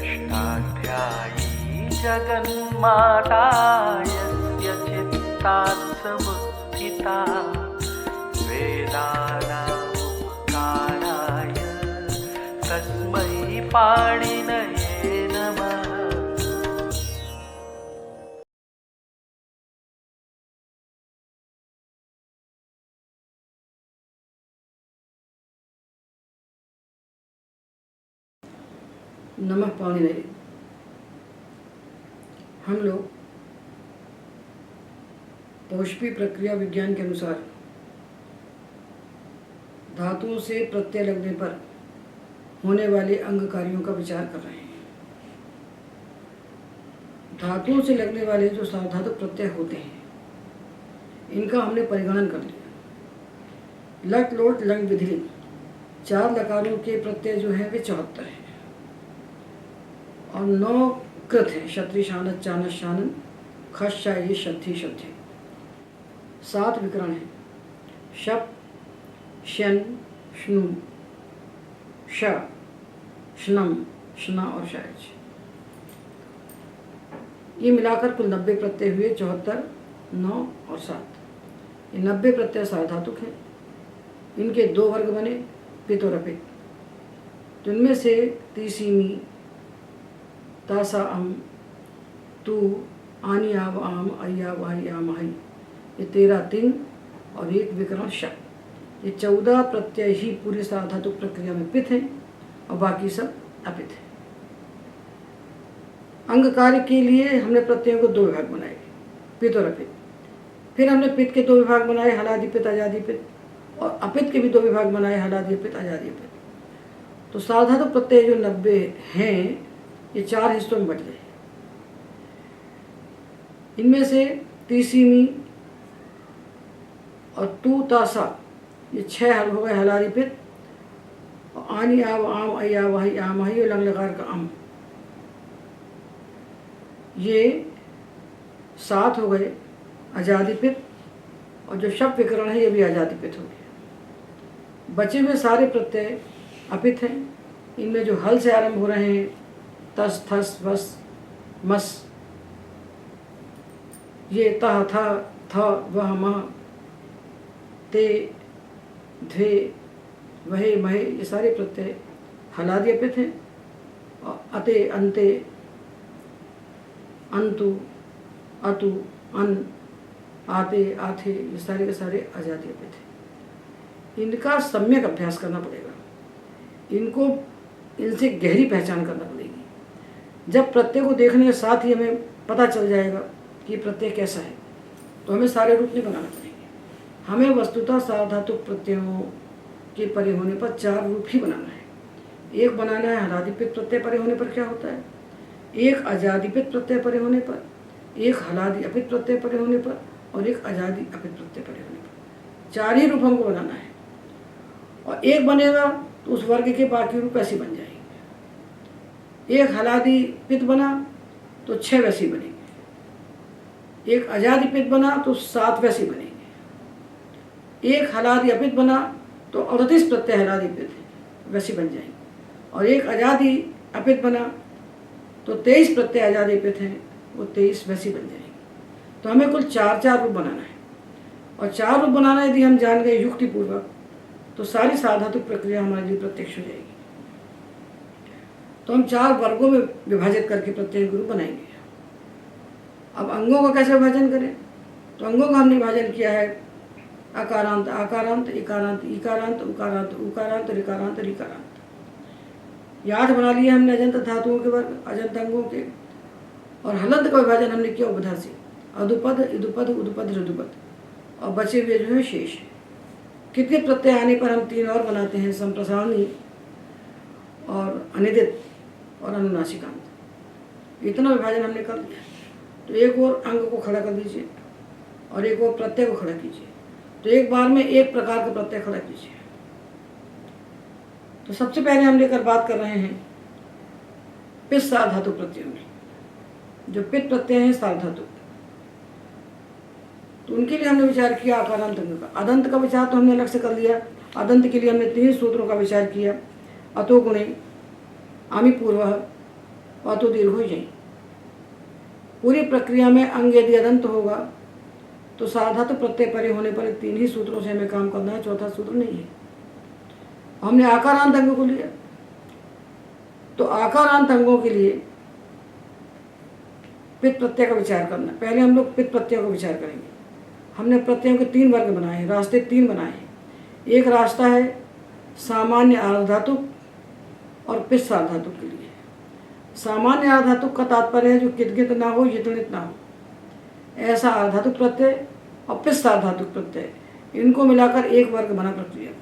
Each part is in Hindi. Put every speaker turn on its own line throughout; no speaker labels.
षष्ठाध्यायी जगन्माता यस्य चित्तात् समुत्थिता वेदानामुपकाराय तस्मै पाणिनये नमः।
नमः पाणिनये। हम लोग पौष्पी प्रक्रिया विज्ञान के अनुसार धातुओं से प्रत्यय लगने पर होने वाले अंग कार्यों का विचार कर रहे हैं। धातुओं से लगने वाले जो सार्वधातुक प्रत्यय होते हैं इनका हमने परिगणन कर लिया। लट लोट लंग विधि 4 लकारों के प्रत्यय जो हैं वे 74 हैं और 9 कृत हैं। क्षत्रि शानत चानस शानन खश शायी शब्दी शब्दी। 7 विकरण हैं। शप शन श्नु श श्नम श्ना और शायज। ये मिलाकर कुल 90 प्रत्यय हुए। 74, 9 और 7। ये 90 प्रत्यय सार्वधातुक हैं। इनके 2 वर्ग बने, पित और अपित। तो इनमें से तीसीमी तासा अम तू आनी आव आम अय्या वाही आम हई, ये 13 तिंग और 1 विकरण श। ये 14 प्रत्यय ही पूरी सार्वधातुक प्रक्रिया में पित हैं और बाकी सब अपित हैं। अंग कार्य के लिए हमने प्रत्ययों को 2 विभाग बनाए, पित और अपित। फिर हमने पित के 2 विभाग बनाए, हलादि पित अजादि पित, और अपित के भी 2 विभाग बनाए, हलादि पित अजादि पित। तो सार्वधातुक प्रत्यय जो 90 हैं ये 4 हिस्सों में बट गए। इनमें से तीसीमी और तू तासा ये 6 हल हो गए, हलादि पित। और आनी आव आम अय्या वाही आम हई लंग लकार का अम, ये 7 हो गए, अजादि पित। और जो शब्द विकरण है ये भी अजादि पित हो गया। बचे हुए सारे प्रत्यय अपित हैं। इनमें जो हल से आरंभ हो रहे हैं, तस थस वस मस, ये तह था थ वह मह ते ध्वे वहे महे, ये सारे प्रत्यय हलादि अपित हैं। और अते अंते अंतु अतु अन आते आथे, ये सारे के सारे अजादि अपित हैं। इनका सम्यक अभ्यास करना पड़ेगा। इनको इनसे गहरी पहचान करना पड़ेगी। जब प्रत्यय को देखने के साथ ही हमें पता चल जाएगा कि प्रत्यय कैसा है, तो हमें सारे रूप नहीं बनाना पड़ेंगे। हमें वस्तुतः सार्वधातुक प्रत्ययों के परे होने पर 4 रूप ही बनाना है। एक बनाना है हलादिपित प्रत्यय परे होने पर क्या होता है, एक अजादिपित प्रत्यय परे होने पर, एक हलादि अपित प्रत्यय परे होने पर, और एक अजादि अपित प्रत्यय परे होने पर। 4 ही रूप हमको बनाना है। और एक बनेगा तो उस वर्ग के बाकी रूप ऐसे बन जाएंगे। एक हलादि पित बना तो 6 वैसे बनेंगे। एक अजादि पित बना तो 7 वैसे बनेंगे। एक हलादि अपित बना तो 38 प्रत्यय हलादि पित वैसे बन जाएंगे। और एक अजादि अपित बना तो 23 प्रत्यय अजादि पित हैं, वो 23 वैसे बन जाएंगे। तो हमें कुल 4 रूप बनाना है। और 4 रूप बनाना यदि हम जान गए युक्तिपूर्वक, तो सारी सार्वधातुक प्रक्रिया हमारे लिए प्रत्यक्ष हो जाएगी। तो हम 4 वर्गों में विभाजित करके प्रत्येक रूप बनाएंगे। अब अंगों का कैसे विभाजन करें, तो अंगों का हमने विभाजन किया है अकारांत आकारांत, इकारांत ईकारांत, उकारांत उकारांत, ऋकारांत ऋकारांत। 8 बना लिए हमने अजंत धातुओं के वर्ग, अजंत अंगों के। और हलंत का विभाजन हमने किया उपधा से, अदुपद इदुपद उदुपद ऋदुपद। और बचे हुए जो है शेष है। कितने प्रत्यय आने पर हम 3 और बनाते हैं, संप्रसारणी और अनिदित और अनुनासिकांत। इतना विभाजन हमने कर लिया। तो एक और अंग को खड़ा कर दीजिए और एक और प्रत्यय को खड़ा कीजिए। तो एक बार में एक प्रकार का प्रत्यय खड़ा कीजिए। तो सबसे पहले हम लेकर बात कर रहे हैं पित सार्वधातुक प्रत्ययों में। जो पित प्रत्यय हैं सार्वधातुक, तो उनके लिए हमने विचार किया आकारांत अंग का। अदंत का विचार तो हमने अलग से कर लिया। अदंत के लिए हमने 3 सूत्रों का विचार किया। अतो गुणे आमी पूर्व अतु दीर्घो जई। पूरी प्रक्रिया में अंग यदि अदंत होगा तो साधातु प्रत्यय परे होने पर 3 ही सूत्रों से हमें काम करना है, चौथा सूत्र नहीं है। हमने आकारांत अंग को लिया, तो आकारांत अंगों के लिए पित प्रत्यय का विचार करना। पहले हम लोग पित प्रत्यय को विचार करेंगे। हमने प्रत्ययों के 3 वर्ग बनाए हैं, रास्ते 3 बनाए हैं। एक रास्ता है सामान्य आर्धातुक और पित सार्वधातुक के लिए। सामान्य आर्धातुक का तात्पर्य है जो कितकित ना हो, यितनित ना हो, ऐसा आर्धातुक प्रत्यय और पित सार्वधातुक प्रत्यय, इनको मिलाकर एक वर्ग बना प्रक्रिया का।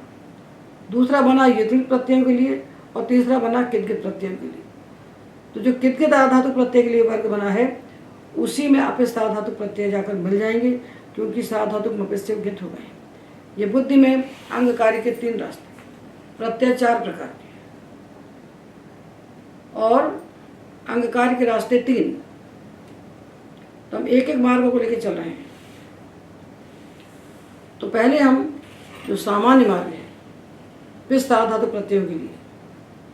दूसरा बना यितनित प्रत्ययों के लिए और तीसरा बना कितकित प्रत्ययों के लिए। तो जो कितकित आर्धातुक प्रत्यय के लिए वर्ग बना है उसी में अपित सार्वधातुक प्रत्यय जाकर मिल जाएंगे, क्योंकि सार्वधातुक मपित से उगित हो गए। ये बुद्धि में अंग कार्य के 3 रास्ते, प्रत्यय 4 प्रकार के और अंग कार्य के रास्ते 3। तो हम एक एक मार्ग को लेकर चल रहे हैं। तो पहले हम जो सामान्य मार्ग है पित सार्वधातुक प्रत्ययों के लिए,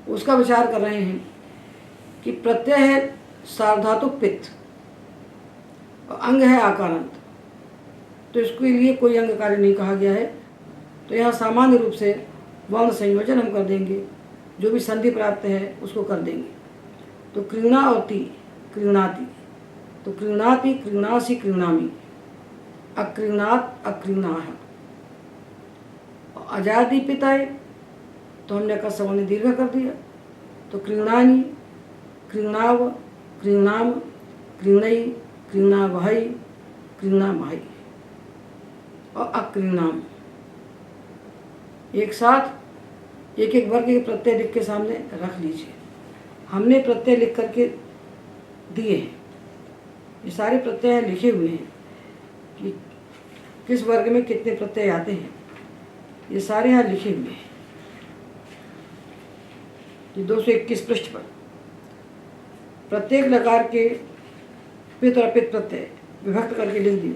उसका विचार कर रहे हैं कि प्रत्यय है सार्वधातुक पित्त और अंग है आकारांत। तो इसके लिए कोई अंग कार्य नहीं कहा गया है। तो यहाँ सामान्य रूप से वर्ण संयोजन हम कर देंगे, जो भी संधि प्राप्त है उसको कर देंगे। तो क्रीणा और ती, क्रीणाति, तो क्रीणाति, क्रीणासी, क्रीणामी, अक्रीणात, अक्रीणाः। अजादि पिताए तो हमने का सवर्ण दीर्घ कर दिया। तो क्रीणानि, क्रीणाव, क्रीणाम, क्रीणई, क्रीणावहै, क्रीणामहै और अक्रीणाम। एक साथ एक एक वर्ग के प्रत्यय लिख के सामने रख लीजिए। हमने प्रत्यय लिख करके दिए हैं, ये सारे प्रत्यय लिखे हुए हैं कि किस वर्ग में कितने प्रत्यय आते हैं, ये सारे यहाँ लिखे हुए हैं। ये 221 पृष्ठ पर प्रत्येक लकार के पित और अपित प्रत्यय विभक्त करके लिख दिए।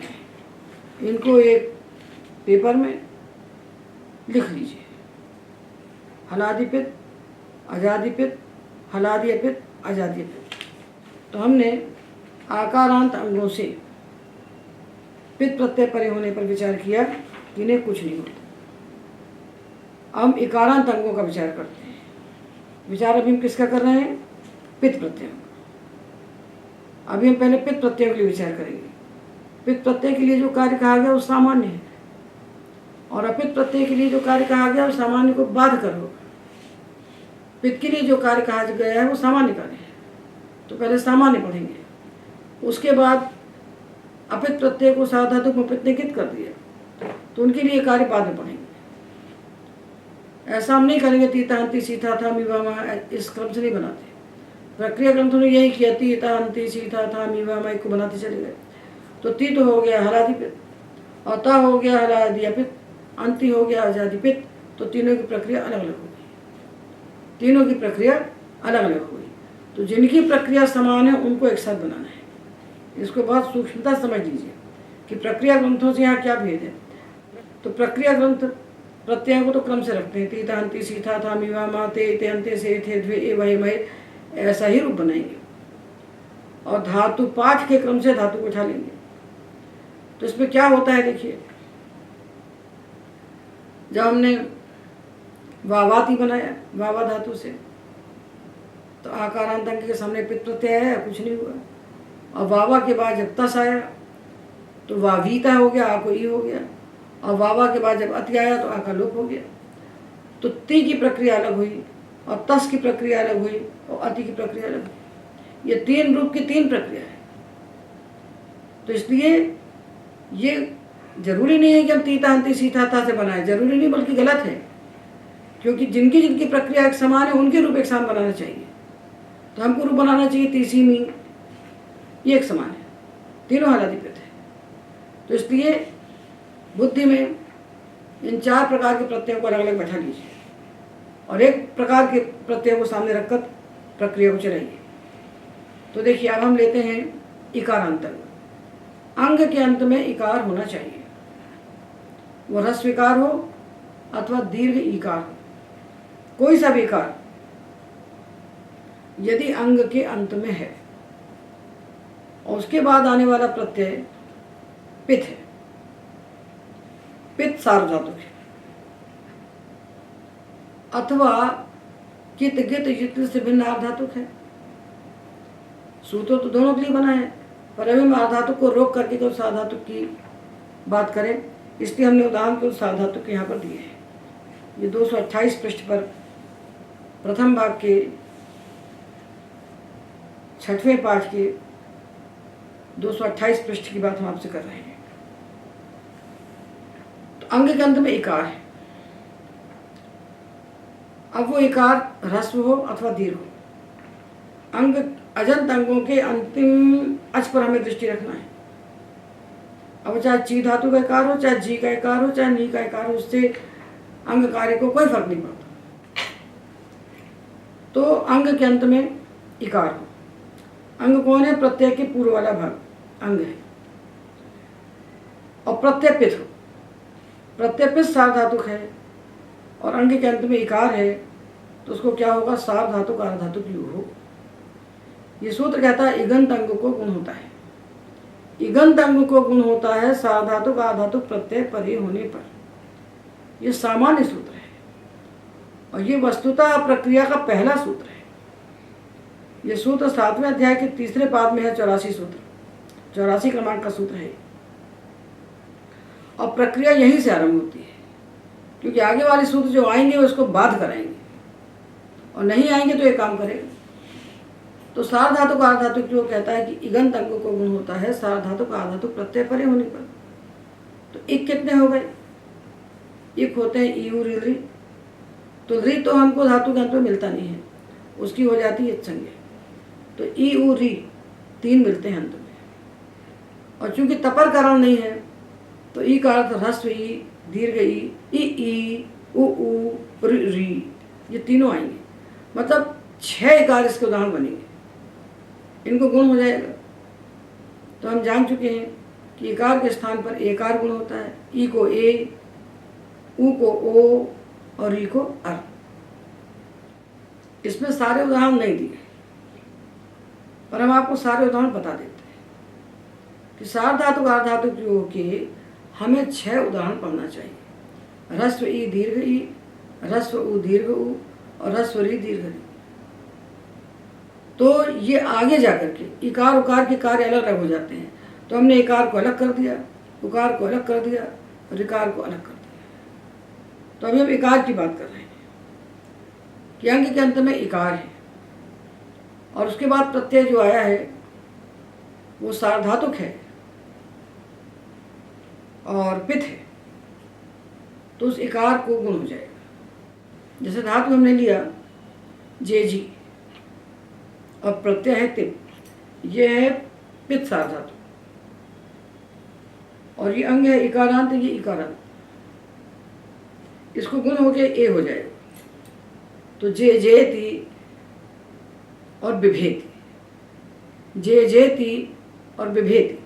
इनको एक पेपर में लिख लीजिए। हलादिपित, अजादिपित, हलादि अपित, अजादि अपित। तो हमने आकारांत अंगों से पित प्रत्यय परे होने पर विचार किया कि इन्हें कुछ नहीं होता। हम इकारांत अंगों का विचार करते हैं। विचार अभी हम किसका कर रहे हैं? पित प्रत्ययों का। अभी हम पहले पित प्रत्ययों के लिए विचार करेंगे। पित प्रत्यय के लिए जो कार्य कहा गया वो सामान्य है, और अपित प्रत्यय के लिए जो कार्य कहा गया वो सामान्य को बाध कर होगा। पित के लिए जो कार्य कहा गया है वो सामान्य कार्य है। तो पहले सामान्य पढ़ेंगे, उसके बाद अपित प्रत्यय को सार्वधातुक में पित ने कित कर दिया, तो उनके लिए कार्य बाद में पढ़ेंगे। ऐसा हम नहीं करेंगे तीता अंति सीता था मीवा, इस क्रम से नहीं बनाते। प्रक्रिया ग्रंथों ने यही किया, तीता अंति सीता था मीवा को बनाते चले गए। तो ती तो हो गया हलादिपित, और ता हो गया हलादि अपित, अंति हो गया अजादिपित। तो तीनों की प्रक्रिया अलग अलग होगी, तीनों की प्रक्रिया अलग अलग होगी। तो जिनकी प्रक्रिया समान है उनको एक साथ बनाना है। इसको बहुत सूक्ष्मता समझ लीजिए कि प्रक्रिया ग्रंथों से यहाँ क्या भेद है। तो प्रक्रिया ग्रंथ प्रत्ययों को तो क्रम से रखते हैं, तीता अंति सीता था मीवा मा ते ते अंत्य से थे द्वे ए वही मय, ऐसा ही रूप बनाएंगे। और धातु पाठ के क्रम से धातु को उठा लेंगे। तो इसमें क्या होता है देखिए, जब हमने वावाति बनाया वावा धातु से, तो आकारांत अंग के सामने पित प्रत्यय आया, कुछ नहीं हुआ। और वावा के बाद जब तस आया तो वावीता हो गया, आ को ई हो गया। और वावा के बाद जब अति आया तो आ का लोप हो गया। तो ती की प्रक्रिया अलग हुई, और तस की प्रक्रिया अलग हुई, और अति की प्रक्रिया अलग हुई। ये 3 रूप की 3 प्रक्रिया है। तो इसलिए ये जरूरी नहीं है कि हम तीता अंति सीता था से बनाए, जरूरी नहीं, बल्कि गलत है। क्योंकि जिनकी जिनकी प्रक्रिया एक समान है उनके रूप एक समान बनाना चाहिए। तो हमको रूप बनाना चाहिए तीसी मी, ये एक समान है, तीनों हलादिपित है। तो इसलिए बुद्धि में इन 4 प्रकार के प्रत्ययों को अलग अलग बैठा लीजिए और एक प्रकार के प्रत्ययों को सामने रखकर प्रक्रिया को चलाइए। तो देखिए, अब हम लेते हैं इकारांत अंग। अंग के अंत में इकार होना चाहिए, वो ह्रस्व इकार हो अथवा दीर्घ इकार हो, कोई सा भी इकार। यदि अंग के अंत में है और उसके बाद आने वाला प्रत्यय पित है, पित सार्वधातुक है, अथवा कित गित युत से भिन्न आर्धातुक है। सूत्र तो दोनों के लिए बना है, पर अभी हम आर्धातुक को रोक करके तो सार्वधातुक की बात करें, इसलिए हमने उदाहरण को सार्वधातुक यहाँ पर दिए हैं। ये 228 पृष्ठ पर प्रथम भाग के 6वें पाठ के 228 पृष्ठ की बात हम आपसे कर रहे हैं। तो अंग के अंत में इकार है। अब वो इकार ह्रस्व हो अथवा दीर्घ हो। अंग अजंत अंगों के अंतिम अच पर हमें दृष्टि रखना है। अब चाहे ची धातु का इकार हो, चाहे जी का इकार हो, चाहे नी का इकार हो, उससे अंग कार्य को कोई फर्क नहीं पड़ता। तो अंग के अंत में इकार हो। अंग कौन है? प्रत्यय के पूर्व वाला भाग अंग है। और प्रत्यय पित हो। प्रत्यय पित सार्वधातुक है और अंग के अंत में इकार है, तो उसको क्या होगा? सार्वधातुक आर्धातुक योग हो। ये सूत्र कहता है इगंत अंग को गुण होता है। इगंत अंग को गुण होता है सार्वधातुक आर्धातुक प्रत्यय परे होने पर। यह सामान्य सूत्र है और ये वस्तुतः प्रक्रिया का पहला सूत्र है। यह सूत्र 7वें अध्याय के 3रे पाद में है। 84 सूत्र, 84 क्रमांक का सूत्र है और प्रक्रिया यहीं से आरंभ होती है, क्योंकि आगे वाले सूत्र जो आएंगे वो इसको बाध कराएंगे और नहीं आएंगे तो ये काम करेगा। तो सार्वधातुक आर्धातुक जो कहता है कि इगंत अंग को गुण होता है सार्वधातुक आर्धातुक प्रत्यय परे होने पर। तो इक कितने हो गए? इक होते हैं ई उ री री। तो री तो हमको धातु के अंत में मिलता नहीं है, उसकी हो जाती है इत्संज्ञा। तो ई उ री 3 मिलते हैं अंत में। और चूंकि तपर कारण नहीं है तो ई का अर्थ ह्रस्व ई, दीर्घ ई, उ उ, री, ये तीनों आएंगे। मतलब 6 इकार इसके उदाहरण बनेंगे, इनको गुण हो जाएगा। तो हम जान चुके हैं कि इकार के स्थान पर एकार गुण होता है। ई को ए, उ को ओ और ई को अर। इसमें सारे उदाहरण नहीं दिए, पर हम आपको सारे उदाहरण बता देते हैं कि सार्वधातुक आर्धातुक योग के हमें 6 उदाहरण पढ़ना चाहिए। ह्रस्व ई दीर्घ ई, ह्रस्व उ दीर्घ उ और ह्रस्व री दीर्घ री। तो ये आगे जाकर के इकार उकार के कार्य अलग अलग हो जाते हैं। तो हमने इकार को अलग कर दिया, उकार को अलग कर दिया और इकार को अलग कर दिया। तो अभी हम इकार की बात कर रहे हैं कि अंग के अंत में इकार है और उसके बाद प्रत्यय जो आया है वो सार्वधातुक है और पित है, तो उस इकार को गुण हो जाएगा। जैसे धातु हमने लिया जे जी और प्रत्यय है तिप, ये है पित सार्वधातुक और ये अंग है इकारांत, ये इकारांत। इसको गुण होके ए हो जाएगा। तो जे जेति और बिभेति, जे जेति और बिभेति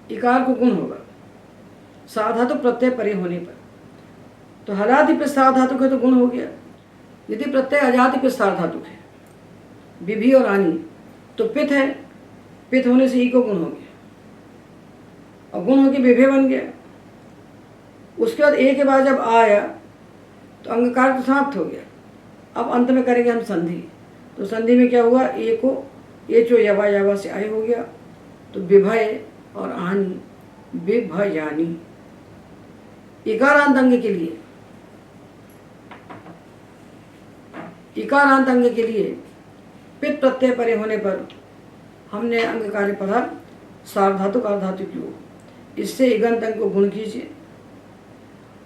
इकार को गुण होगा सार्वधातुक प्रत्यय परे होने पर। तो हलादि पे सार्वधातुक है तो गुण हो गया। यदि प्रत्यय अजाति पे सार्वधातुक है, विभि और आनी, तो पित है, पित होने से ई को गुण हो गया और गुण होके विभे बन गया। उसके बाद ए के बाद जब आ आया तो अंगकार तो समाप्त हो गया। अब अंत में करेंगे हम संधि। तो संधि में क्या हुआ? ए को एचो यवा यवा से आय हो गया, तो विभय और आनी, विभयानी। इकारांत अंग के लिए, इकारांत अंग के लिए पित प्रत्यय परे होने पर हमने अंग कार्य पढ़ा सार्वधातुक आर्धातुक योग। इससे इगंत अंग को गुण कीजिए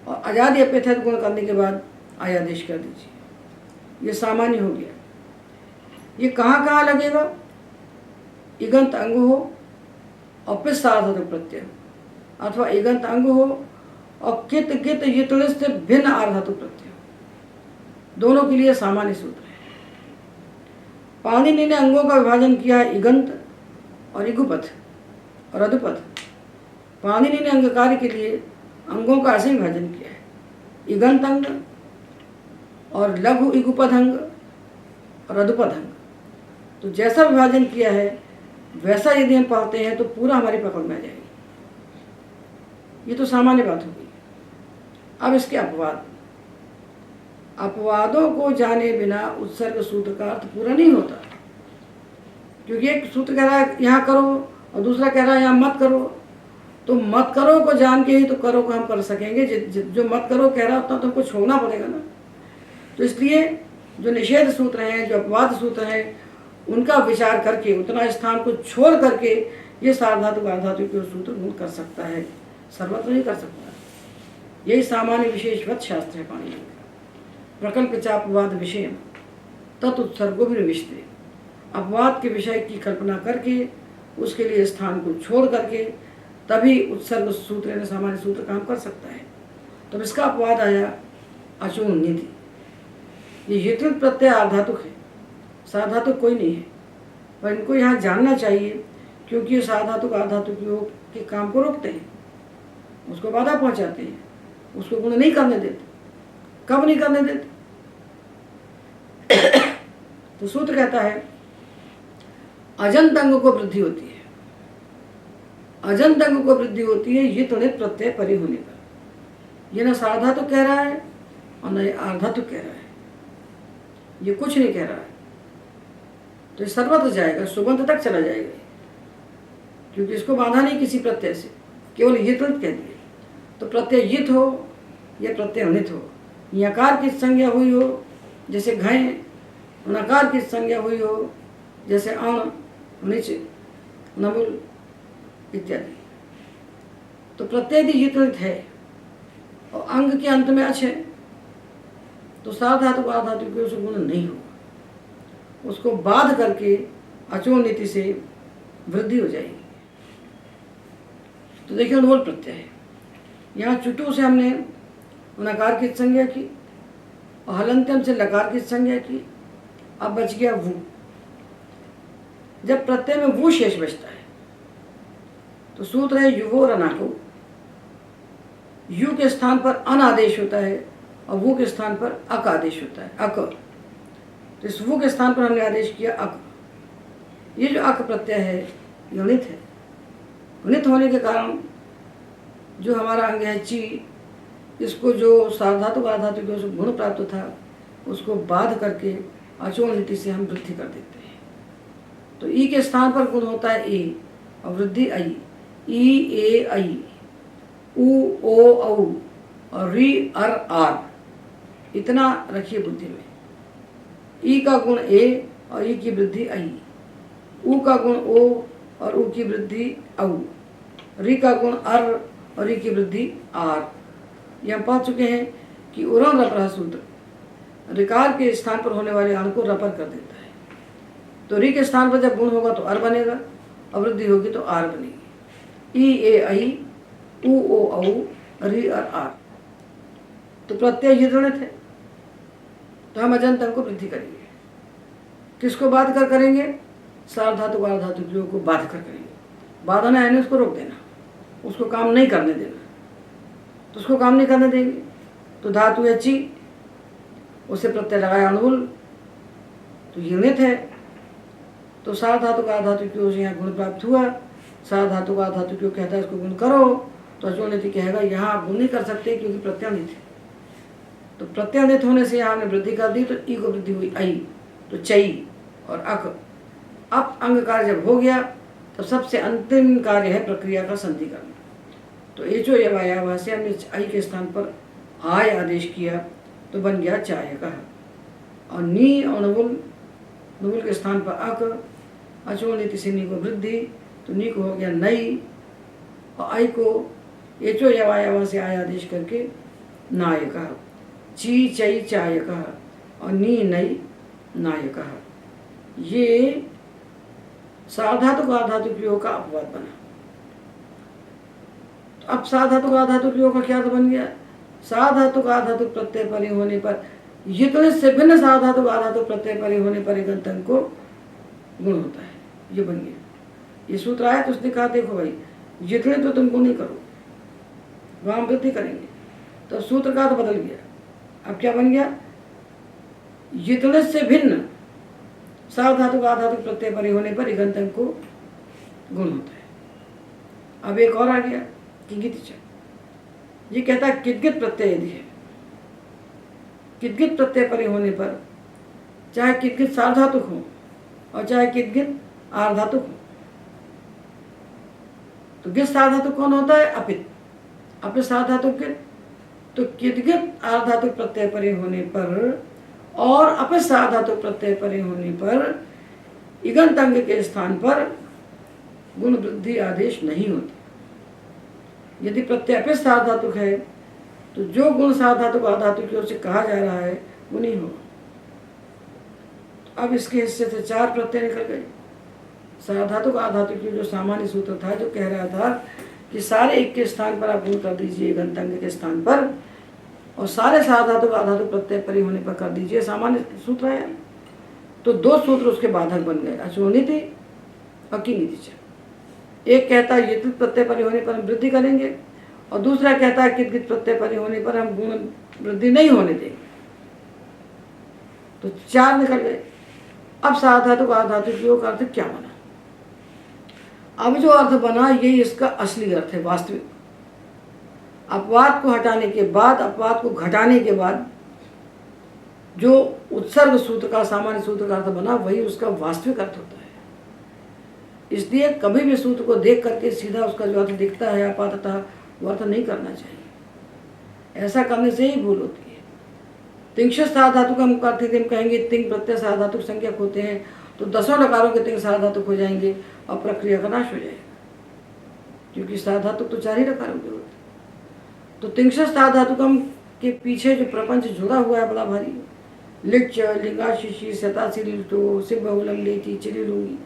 और आजादी अपेक्षित गुण करने के बाद आयादेश कर दीजिए। ये सामान्य हो गया। ये कहाँ कहाँ लगेगा? इगंत अंग हो और पित सार्वधातुक प्रत्यय हो, अथवा इगंत अंग हो और कित गित युतल से भिन्न आर्धातुक प्रत्यय हो। दोनों के लिए सामान्य सूत्र है। पाणिनि ने अंगों का विभाजन किया है इगंत और इगुपथ और अधुपथ। पाणिनि ने अंग कार्य के लिए अंगों का ऐसे विभाजन किया है, इगंत अंग और लघु इगुपथ अंग और अधुपथ अंग। तो जैसा विभाजन किया है वैसा यदि हम पढ़ते हैं तो पूरा हमारी पकड़ में आ जाएगी। ये तो सामान्य बात होगी। अब इसके अपवाद, अपवादों को जाने बिना उत्सर्ग सूत्र का अर्थ पूरा नहीं होता, क्योंकि एक सूत्र कह रहा है यहाँ करो और दूसरा कह रहा है यहाँ मत करो। तो मत करो को जान के ही तो करो को हम कर सकेंगे। जो मत करो कह रहा होता तो हमको छोड़ना पड़ेगा ना। तो इसलिए जो निषेध सूत्र हैं, जो अपवाद सूत्र हैं, उनका विचार करके उतना स्थान को छोड़ करके ये सार्वधातुक आर्धातुक सूत्र गुण कर सकता है, सर्वत्र नहीं कर सकता। यही सामान्य विशेषवत शास्त्र है पाणिनि का। प्रकल्प चापवाद विषय तत्उत्सर्गो भी निविष्टे, अपवाद के विषय की कल्पना करके उसके लिए स्थान को छोड़ करके तभी उत्सर्ग सूत्र यानी सामान्य सूत्र काम कर सकता है। तो इसका अपवाद आया अचूर्ण निधि। ये यथुत प्रत्यय आर्धातुक है, सार्वधातुक कोई नहीं है, पर इनको यहाँ जानना चाहिए क्योंकि ये सार्वधातुक आर्धातुक योग के काम को रोकते हैं, उसको बाधा पहुँचाते हैं, उसको गुण नहीं करने देते। कब नहीं करने देते? तो सूत्र कहता है अजंत अंग को वृद्धि होती है। अजंत अंग को वृद्धि होती है ये तो नहीं प्रत्यय परि होने पर। ये ना सार्वधातुक कह रहा है और न ये आर्धातुक कह रहा है, ये कुछ नहीं कह रहा है। तो ये सर्वत्र जाएगा, सुबंध तक चला जाएगा, क्योंकि इसको बांधा नहीं किसी प्रत्यय से, केवल यित कह दिए। तो प्रत्यय यित हो या प्रत्यय अनित हो, यकार की संज्ञा हुई हो जैसे घय, नकार की संज्ञा हुई हो जैसे अण, निच, नमुल इत्यादि। तो प्रत्यय यदि यित है और अंग के अंत में अच है तो सार्वधातुक आर्धातुक से गुण नहीं होगा, उसको बाध करके अचो नीति से वृद्धि हो जाएगी। तो देखिए अनुबोल प्रत्यय है, यहाँ चुटू से हमने नकार की संज्ञा की और हलंत्यम से लकार की संज्ञा की, अब बच गया वु। जब प्रत्यय में वो शेष बचता है तो सूत्र है युवो रनाको। यु के स्थान पर अन आदेश होता है और वो के स्थान पर अक आदेश होता है, अक। तो इस वो के स्थान पर हमने आदेश किया अक। ये जो अक प्रत्यय है गणित है। गणित होने के कारण जो हमारा अंग है ची, इसको जो सार्वधातुक आर्धातुक जो गुण प्राप्त था उसको बाध करके अचोण नीति से हम वृद्धि कर देते हैं। तो ई के स्थान पर गुण होता है ए और वृद्धि आई, ई ए आई, उ ओ औ और री अर आर, इतना रखिए बुद्धि में। ई का गुण ए और ई की वृद्धि आई, उ का गुण ओ और उ की वृद्धि औ, री का गुण अर और ई की वृद्धि आर। ये हम पढ़ चुके हैं कि उरण रपरा सूत्र रिकार के स्थान पर होने वाले अण को रपर कर देता है। तो री के स्थान पर जब गुण होगा तो अर बनेगा और वृद्धि होगी तो आर बनेगी। ई ए आई, उ ओ औ, री और आर। तो प्रत्यय यित है तो हम अजंत अंग को वृद्धि करेंगे। किसको बाध कर करेंगे? सार्वधातुक आर्धातुक योग को बाध कर करेंगे। बाधना यानी उसको रोक देना, उसको काम नहीं करने देना। तो उसको काम नहीं करने देंगे तो धातु है ची, उसे प्रत्यय लगाया अनुल, तो यूनित है। तो सार्वधातुक आर्धातुक योग से यहाँ गुण प्राप्त हुआ। सार्वधातुक आर्धातुक योग कहता है इसको गुण करो, तो अचोनिति कहेगा यहाँ आप गुण नहीं कर सकते क्योंकि प्रत्ययानित है। तो प्रत्ययानित होने से यहाँ हमने वृद्धि कर दी, तो ई को वृद्धि हुई आई, तो चई और अक। अब अंग कार्य जब हो गया तो सबसे अंतिम कार्य है प्रक्रिया का संधि करना। तो एचो यवाया से हमने आई के स्थान पर आय आदेश किया तो बन गया चाय का। और नी और नवुल के स्थान पर अक, अचोनिति से नी को वृद्धि, तो नी को हो गया नई और आई को एचो यवाया से आय आदेश करके नायका, ची चई चायका और नी नई नायका। ये सार्वधातुक आर्धातुक योग का अपवाद बना। तो अब सार्वधातुक आर्धातुक योग का क्या अर्थ बन गया? सार्वधातुक आर्धातुक प्रत्यय परे होने पर, ये से भिन्न सार्वधातुक आर्धातुक प्रत्यय परे होने पर एक अंत को गुण होता है। ये बन गया। ये सूत्र आया तो उसने कहा देखो भाई जितने तो तुमको नहीं करो, वहाँ वृद्धि करेंगे। तो सूत्र का तो बदल गया। अब क्या बन गया? जितने से भिन्न सार्वधातुक आधातुक प्रत्यय परे होने पर इगंत अंग को गुण होता है। अब एक और आ गया किंगित च। ये कहता है किदगित प्रत्यय यदि है, किदगित प्रत्यय परे होने पर चाहे किदगित सार्वधातुक हो और चाहे किदगित आर्धातुक हो, तो गित सार्वधातुक कौन होता है? अपित। अपित सार्वधातुक कित, तो किदगित आर्धातुक प्रत्यय परे होने पर और अपित सार्वधातुक प्रत्यय परे होने पर इगंत अंग के स्थान पर गुण वृद्धि आदेश नहीं होता। यदि प्रत्यय अपित सार्वधातुक है तो जो गुण सार्वधातुक आधातुक की ओर से कहा जा रहा है वो नहीं होगा। अब इसके हिस्से से 4 प्रत्यय निकल गए। सार्वधातुक आधातुक की जो सामान्य सूत्र था जो कह रहा था कि सारे एक के स्थान पर आप गुण कर दीजिए इगंत अंग के स्थान पर, और सारे सार्वधातुक आधातुक प्रत्यय परे होने पर कर दीजिए, सामान्य सूत्र है। तो 2 सूत्र उसके बाधक बन गए, अचोनिति और किंगित। एक कहता है यित प्रत्यय परे होने पर हम वृद्धि करेंगे और दूसरा कहता है किदगित प्रत्यय परे होने पर हम गुण वृद्धि नहीं होने देंगे। तो 4 निकल गए। अब सार्वधातुक आधातुक योग का अर्थ क्या बना? अब जो अर्थ बना यही इसका असली अर्थ है, वास्तविक। अपवाद को हटाने के बाद, अपवाद को घटाने के बाद जो उत्सर्ग सूत्र का सामान्य सूत्र का अर्थ बना वही उसका वास्तविक अर्थ होता है। इसलिए कभी भी सूत्र को देख करके सीधा उसका जो अर्थ दिखता है आपाततः वो अर्थ नहीं करना चाहिए। ऐसा करने से ही भूल होती है। तिंक्षित सार्वधातुक हम करते थे, हम कहेंगे तिंग प्रत्यय सार्वधातुक संज्ञक होते हैं तो 10 लकारों के तिंग सार्वधातुक हो जाएंगे और प्रक्रिया का नाश हो जाएगा, क्योंकि सार्वधातुक तो 4 ही लकारों के होते। तो तिंक्षित सार्वधातुकम के पीछे जो प्रपंच जुड़ा हुआ है बड़ा भारी, लिच लिंगा शिशि सतासी लिटो सिंह बहुलम लेती चिली लूंगी,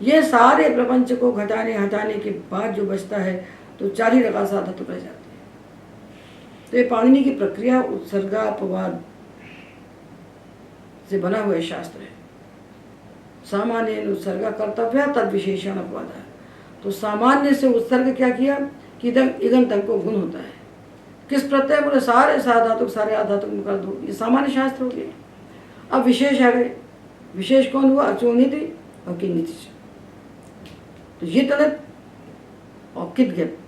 ये सारे प्रपंच को घटाने हटाने के बाद जो बचता है तो 4 ही लकार सार्वधातुक रह जाते हैं। तो ये पाणिनि की प्रक्रिया उत्सर्गापवाद से बना हुआ शास्त्र है। सामान्य उत्सर्ग कर्तव्य तद विशेषण अपवाद है। तो सामान्य से उत्सर्ग क्या किया कि इगंत अंग को गुण होता है। किस प्रत्यय? बोले सारे सार्वधातुक सारे आधातुक में कर दो, ये सामान्य शास्त्र हो गया। अब विशेष आ गए। विशेष कौन हुआ? अचोनिति और किंगित। तो ये तलित और किदगित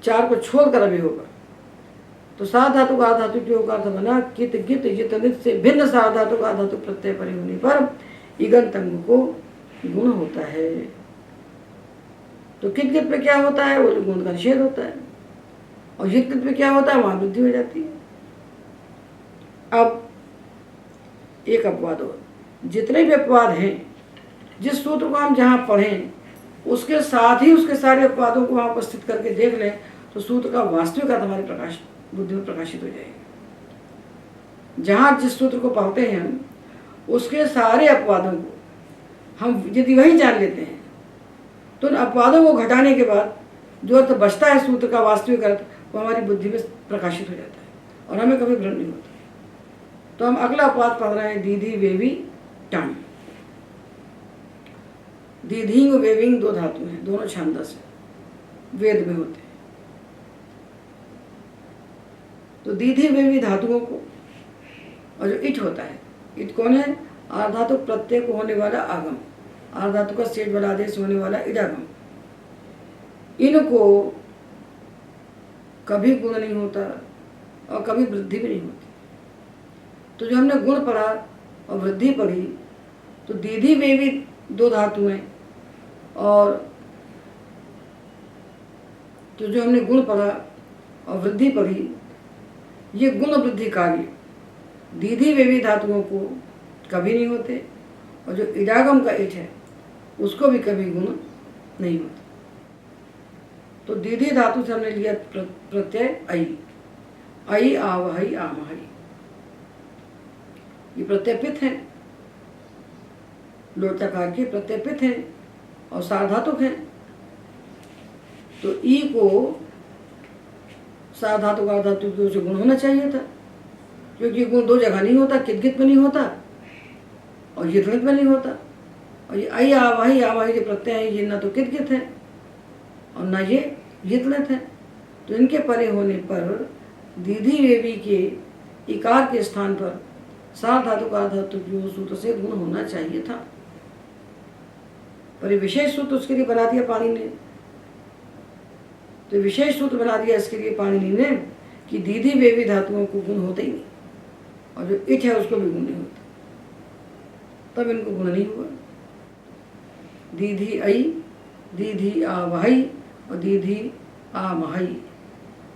4 को छोड़कर अभी होगा। तो सार्वधातुक आधातुक योग का अर्थ बना कित गित यितलित से भिन्न सार्वधातुक आधातुक प्रत्यय परे होने पर इगंत अंग को गुण होता है। तो किदगित पे क्या होता है? वो गुण का निषेध होता है। और यितलित पे क्या होता है? वहां वृद्धि हो जाती है। अब एक अपवाद और, जितने भी अपवाद हैं जिस सूत्र को हम जहाँ पढ़ें उसके साथ ही उसके सारे अपवादों को वहाँ उपस्थित करके देख लें तो सूत्र का वास्तविक अर्थ हमारे बुद्धि में प्रकाशित हो जाएगा। जहाँ जिस सूत्र को पढ़ते हैं हम उसके सारे अपवादों को हम यदि वही जान लेते हैं तो उन अपवादों को घटाने के बाद जो अर्थ बचता है सूत्र का वास्तविक अर्थ वो हमारी बुद्धि में प्रकाशित हो जाता है और हमें कभी भ्रम नहीं होता। तो हम अगला अपवाद पढ़ रहे हैं दीदी वेवी टांग। दीधिंग वेविंग 2 धातु हैं, दोनों छांदस हैं, वेद में होते हैं। तो दीधि वेवी धातुओं को और जो इट होता है, इट कौन है? आर्धातुक प्रत्यय को होने वाला आगम, आर्धातुक का सेठ वाला आदेश होने वाला इडागम। इनको कभी गुण नहीं होता और कभी वृद्धि भी नहीं होती। तो जो हमने गुण पढ़ा और वृद्धि पढ़ी तो दीधि वेवी 2 धातु हैं, और तो जो हमने गुण पढ़ा और वृद्धि पढ़ी ये गुण वृद्धि कार्य दीधि वेवी धातुओं को कभी नहीं होते, और जो इडागम का इट है उसको भी कभी गुण नहीं होता। तो दीधि धातु से हमने लिया प्रत्यय आई आवहई आमहई, ये प्रत्यय पित है, लोटाकार के प्रत्यय पित है और सार्वधातुक है। तो ई को सार्वधातुक आर्धातुक से गुण होना चाहिए था, क्योंकि गुण 2 जगह नहीं होता, किदगित में नहीं होता और यितलित में नहीं होता। और ये आई आवाही जो प्रत्यय है ये न तो किदगित है और न ये यितलित है। तो इनके परे होने पर दीधि वेवी के इकार के स्थान पर सार्वधातुक आर्धातुक सूत्र से गुण होना चाहिए था। पर विशेष सूत्र उसके लिए बना दिया पाणिनि ने। तो विशेष सूत्र बना दिया इसके लिए पाणिनि ने कि दीधी वेवी धातुओं को गुण होते ही नहीं, और जो इट है उसको भी गुण नहीं होता, तब इनको गुण नहीं हुआ। दीधी आई, दीधी आ वही और दीधी आ महई,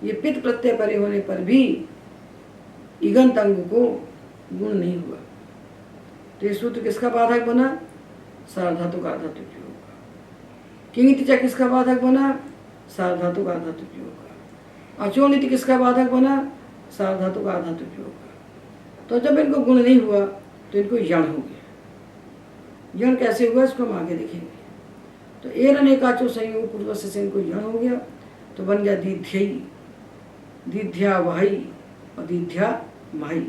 ये पित प्रत्यय परे होने पर भी इगंत अंग को गुण नहीं हुआ। तो ये सूत्र किसका बाधक बना? सार्वधातु का धातु होगा। किंग किसका बाधक बना? सार्वधातु का धातु होगा। अचोनिति किसका बाधक बना? सार्वधातु का धातु होगा। तो जब इनको गुण नहीं हुआ तो इनको यण हो गया। यण कैसे हुआ इसको हम आगे देखेंगे। तो एर अनेकाचो संयोग पूर्व से इनको यण हो गया, तो बन गया दीध्यई, दीध्या वही और दीध्या माही।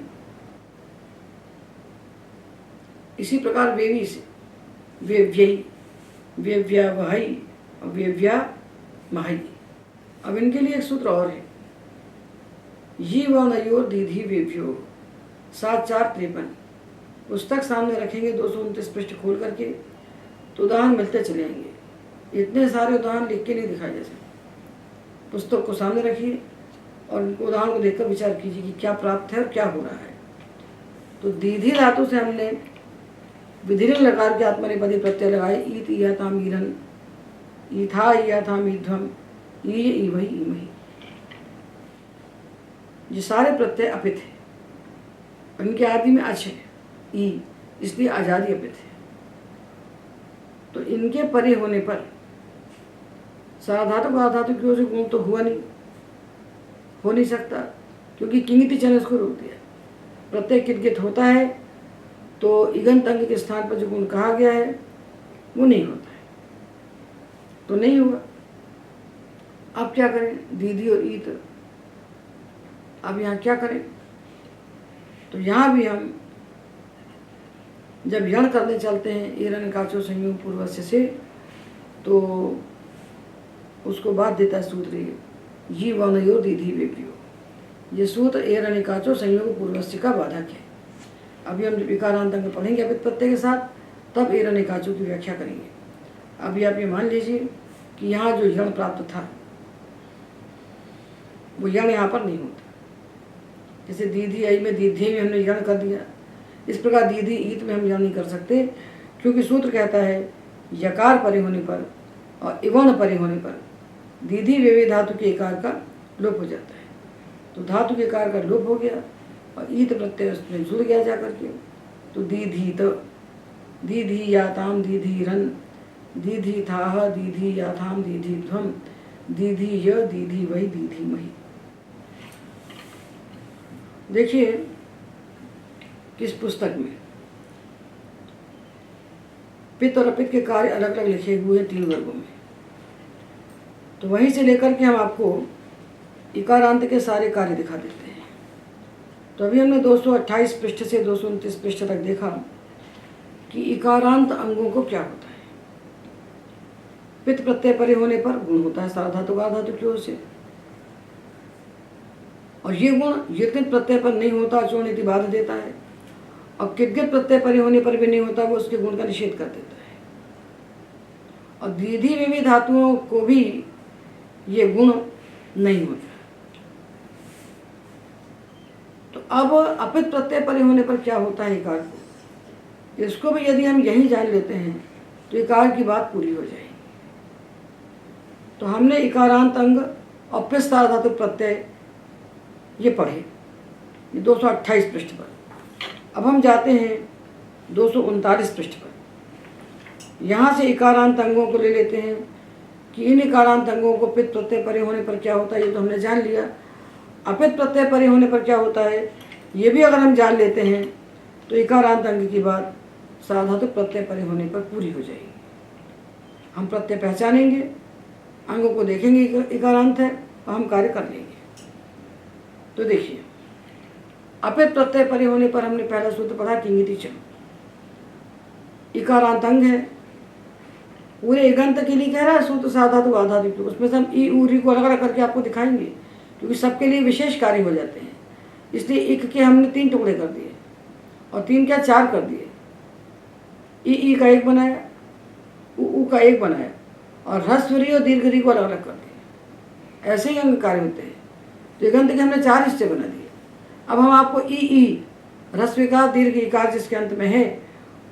इसी प्रकार वेवी से वेव्यई, वेव्या वही और वेव्या माही। अब इनके लिए एक सूत्र और है, ये व नयोर दीधी वेव्यो 7-4-53। पुस्तक सामने रखेंगे 229 पृष्ठ खोल करके, तो उदाहरण मिलते चले आएंगे। इतने सारे उदाहरण लिख के नहीं दिखाए जा सकते। पुस्तक को सामने रखिए और उनको उदाहरण को देखकर विचार कीजिए कि क्या प्राप्त है और क्या हो रहा है। तो दीधी धातु से हमने विधिलिंग लकार के आत्मनेपदी प्रत्यय लगाए, ईत ईयाताम ईरन, ईथा ईयाथाम ईध्वम, ई ईवही ईमही। ये सारे प्रत्यय अपित है, इनके आदि में अच है ई, इसलिए आजादी अपित है। तो इनके परे होने पर साधातु का धातु की ओर से गुण तो हुआ नहीं, हो नहीं सकता, क्योंकि किंगिति चने उसको रोक दिया। प्रत्यय कितकित होता है तो इगंत अंग के स्थान पर जो गुण कहा गया है वो नहीं होता है, तो नहीं हुआ। अब क्या करें? दीदी और ईत, अब यहाँ क्या करें? तो यहाँ भी हम जब यण करने चलते हैं ईरन काचो संयोग पूर्वस्य से, तो उसको बाद देता है सूत्र ये वनयो दीधी वेव्यो। ये सूत्र एरन काचो संयोग पूर्वस्य का बाधक है। अभी हम जब इकारांत अंग पढ़ेंगे अपित प्रत्यय के साथ, तब एरन काचो की व्याख्या करेंगे। अभी आप ये मान लीजिए कि यहाँ जो यण प्राप्त था वो यण यहाँ पर नहीं होता। जैसे दीधी आई में दीधी में हमने यण कर दिया, इस प्रकार दीधी ईत में हम यण नहीं कर सकते, क्योंकि सूत्र कहता है यकार परे होने पर और इवर्ण परे होने पर दीधी वेवे धातु के एकार का लोप हो जाता है। तो धातु के एकार का लोप हो गया और ईत प्रत्यय उसमें जुड़ गया जाकर के, तो दीधीत, दीधी याताम दीधी रन, दीधी थाह दीधी याथाम दीधी ध्वम, दीधी य दीधी वही दीधी मही। देखिए किस पुस्तक में पित्त और अपित्त के कार्य अलग अलग लिखे हुए हैं 3 वर्गों में। तो वहीं से लेकर के हम आपको इकारांत के सारे कार्य दिखा देते हैं। तो अभी हमने 228 पृष्ठ से 229 पृष्ठ तक देखा कि इकारांत अंगों को क्या होता है। पित्त प्रत्यय परे होने पर गुण होता है सार्वधातु का धातु की ओर से, और ये गुण यत्नित प्रत्यय पर नहीं होता अचोनिति बाध देता है, और किद्गत प्रत्यय परे होने पर भी नहीं होता, वो उसके गुण का निषेध कर देता है। और दीधी वेवी धातुओं को भी ये गुण नहीं होता। तो अब अपित प्रत्यय परे होने पर क्या होता है इकार को, इसको भी यदि हम यही जान लेते हैं तो इकार की बात पूरी हो जाएगी। तो हमने इकारांत अंग और पित सार्वधातु प्रत्यय ये पढ़े, ये 228 पृष्ठ पर। अब हम जाते हैं 239 पृष्ठ पर। यहाँ से इकारांत अंगों को ले लेते हैं कि इन इकारांत अंगों को पित्त प्रत्यय परे होने पर क्या होता है, ये तो हमने जान लिया। अपित्त प्रत्यय परे होने पर क्या होता है ये भी अगर हम जान लेते हैं तो इकारांत अंग की बात सार्वधातु प्रत्यय परे होने पर पूरी हो जाएगी। हम प्रत्यय पहचानेंगे, अंगों को देखेंगे इकारांत है और हम कार्य कर लेंगे। तो देखिए अपित प्रत्यय परे होने पर हमने पहला सूत्र पढ़ा किंगिति च, इकारांत अंग है, पूरे इगंत के लिए कह रहा है सूत्र साधातु आधातु, उसमें से हम ई ऊरी को अलग अलग करके आपको दिखाएंगे, क्योंकि सबके लिए विशेष कार्य हो जाते हैं। इसलिए इक के हमने 3 टुकड़े कर दिए और 3 क्या 4 कर दिए। ई का 1 बनाया, उ का एक बनाया और ह्रस्व री और दीर्घ री को अलग अलग कर दिया। ऐसे ही अंग कार्य होते हैं। तो गंत के हमने 4 हिस्से बना दिए। अब हम आपको ई ह्रस्व इकार दीर्घ इकार जिसके अंत में है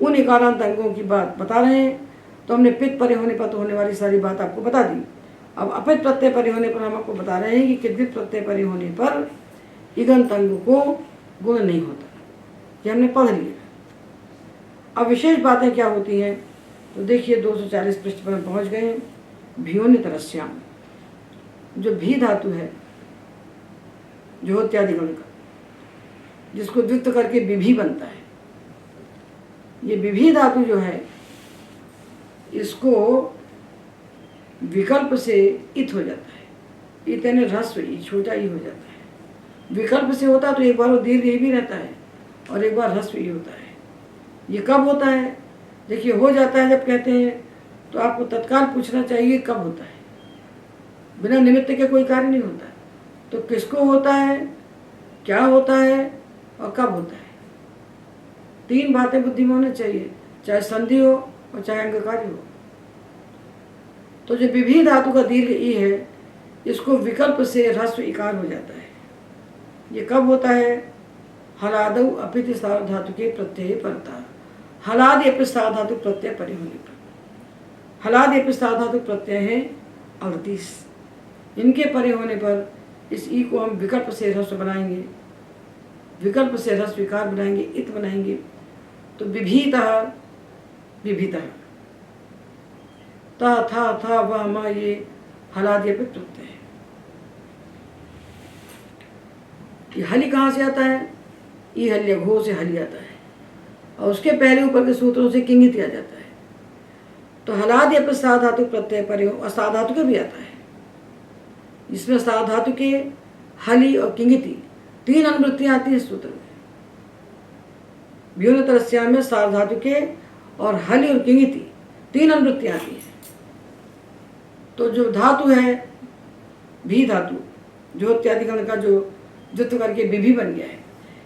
उन इकारांत अंगों की बात बता रहे हैं। तो हमने पित्त परे होने पर तो होने वाली सारी बात आपको बता दी। अब अपित प्रत्यय परे होने पर हम आपको बता रहे हैं कि किद्वित प्रत्यय परे होने पर इगंत अंग को गुण नहीं होता। ये हमने पढ़ लिया। अब विशेष बातें क्या होती हैं तो देखिए 240 पृष्ठ पर हम पहुँच गए हैं। भियोनितरस्याम, जो भी धातु है जो इत्यादि गण का, जिसको द्वित्व करके विभी बनता है, ये विभी धातु जो है इसको विकल्प से इत हो जाता है। इत यानी ह्रस्व ई, छोटा ई हो जाता है। विकल्प से होता तो एक बार वो दीर्घ ई भी रहता है और एक बार ह्रस्व ई होता है। ये कब होता है? देखिए हो जाता है जब कहते हैं तो आपको तत्काल पूछना चाहिए कब होता है। बिना निमित्त के कोई कार्य नहीं होता। तो किसको होता है, क्या होता है और कब होता है, 3 बातें बुद्धि में होनी चाहिए, चाहे संधि हो और चाहे अंग कार्य हो। तो जो विभी धातु का दीर्घ ई है इसको विकल्प से ह्रस्व इकार हो जाता है। ये कब होता है? हलादौ अपित सार्वधातु के प्रत्यय परता। हलादि अपित सार्वधातु प्रत्यय परे होने पर। हलादि अपित सार्वधातु प्रत्यय है 38। इनके परे होने पर इस ई को हम विकल्प से ह्रस्व बनाएंगे, विकल्प से ह्रस्व विकार बनाएंगे, इत बनाएंगे। तो विभीतः विभितः, ता था वह म, ये हलादि अपित प्रत्यय है। ये हलि कहाँ से आता है? ई हल्य घो से हलि आता है और उसके पहले ऊपर के सूत्रों से किंगित आ जाता है। तो हलादि अपित साधातु प्रत्यय परे हो और साधातु के भी आता है। इसमें साधातु के हलि और किंगिति 3 अनुवृत्तियां आती है सूत्र में। व्योमतरस्याम में साधातु के और हलि और किंगिति 3 अनुवृत्तियां आती हैं। तो जो धातु है भी धातु, जो इत्यादि गण का जो द्वित्व करके विभी बन गया है,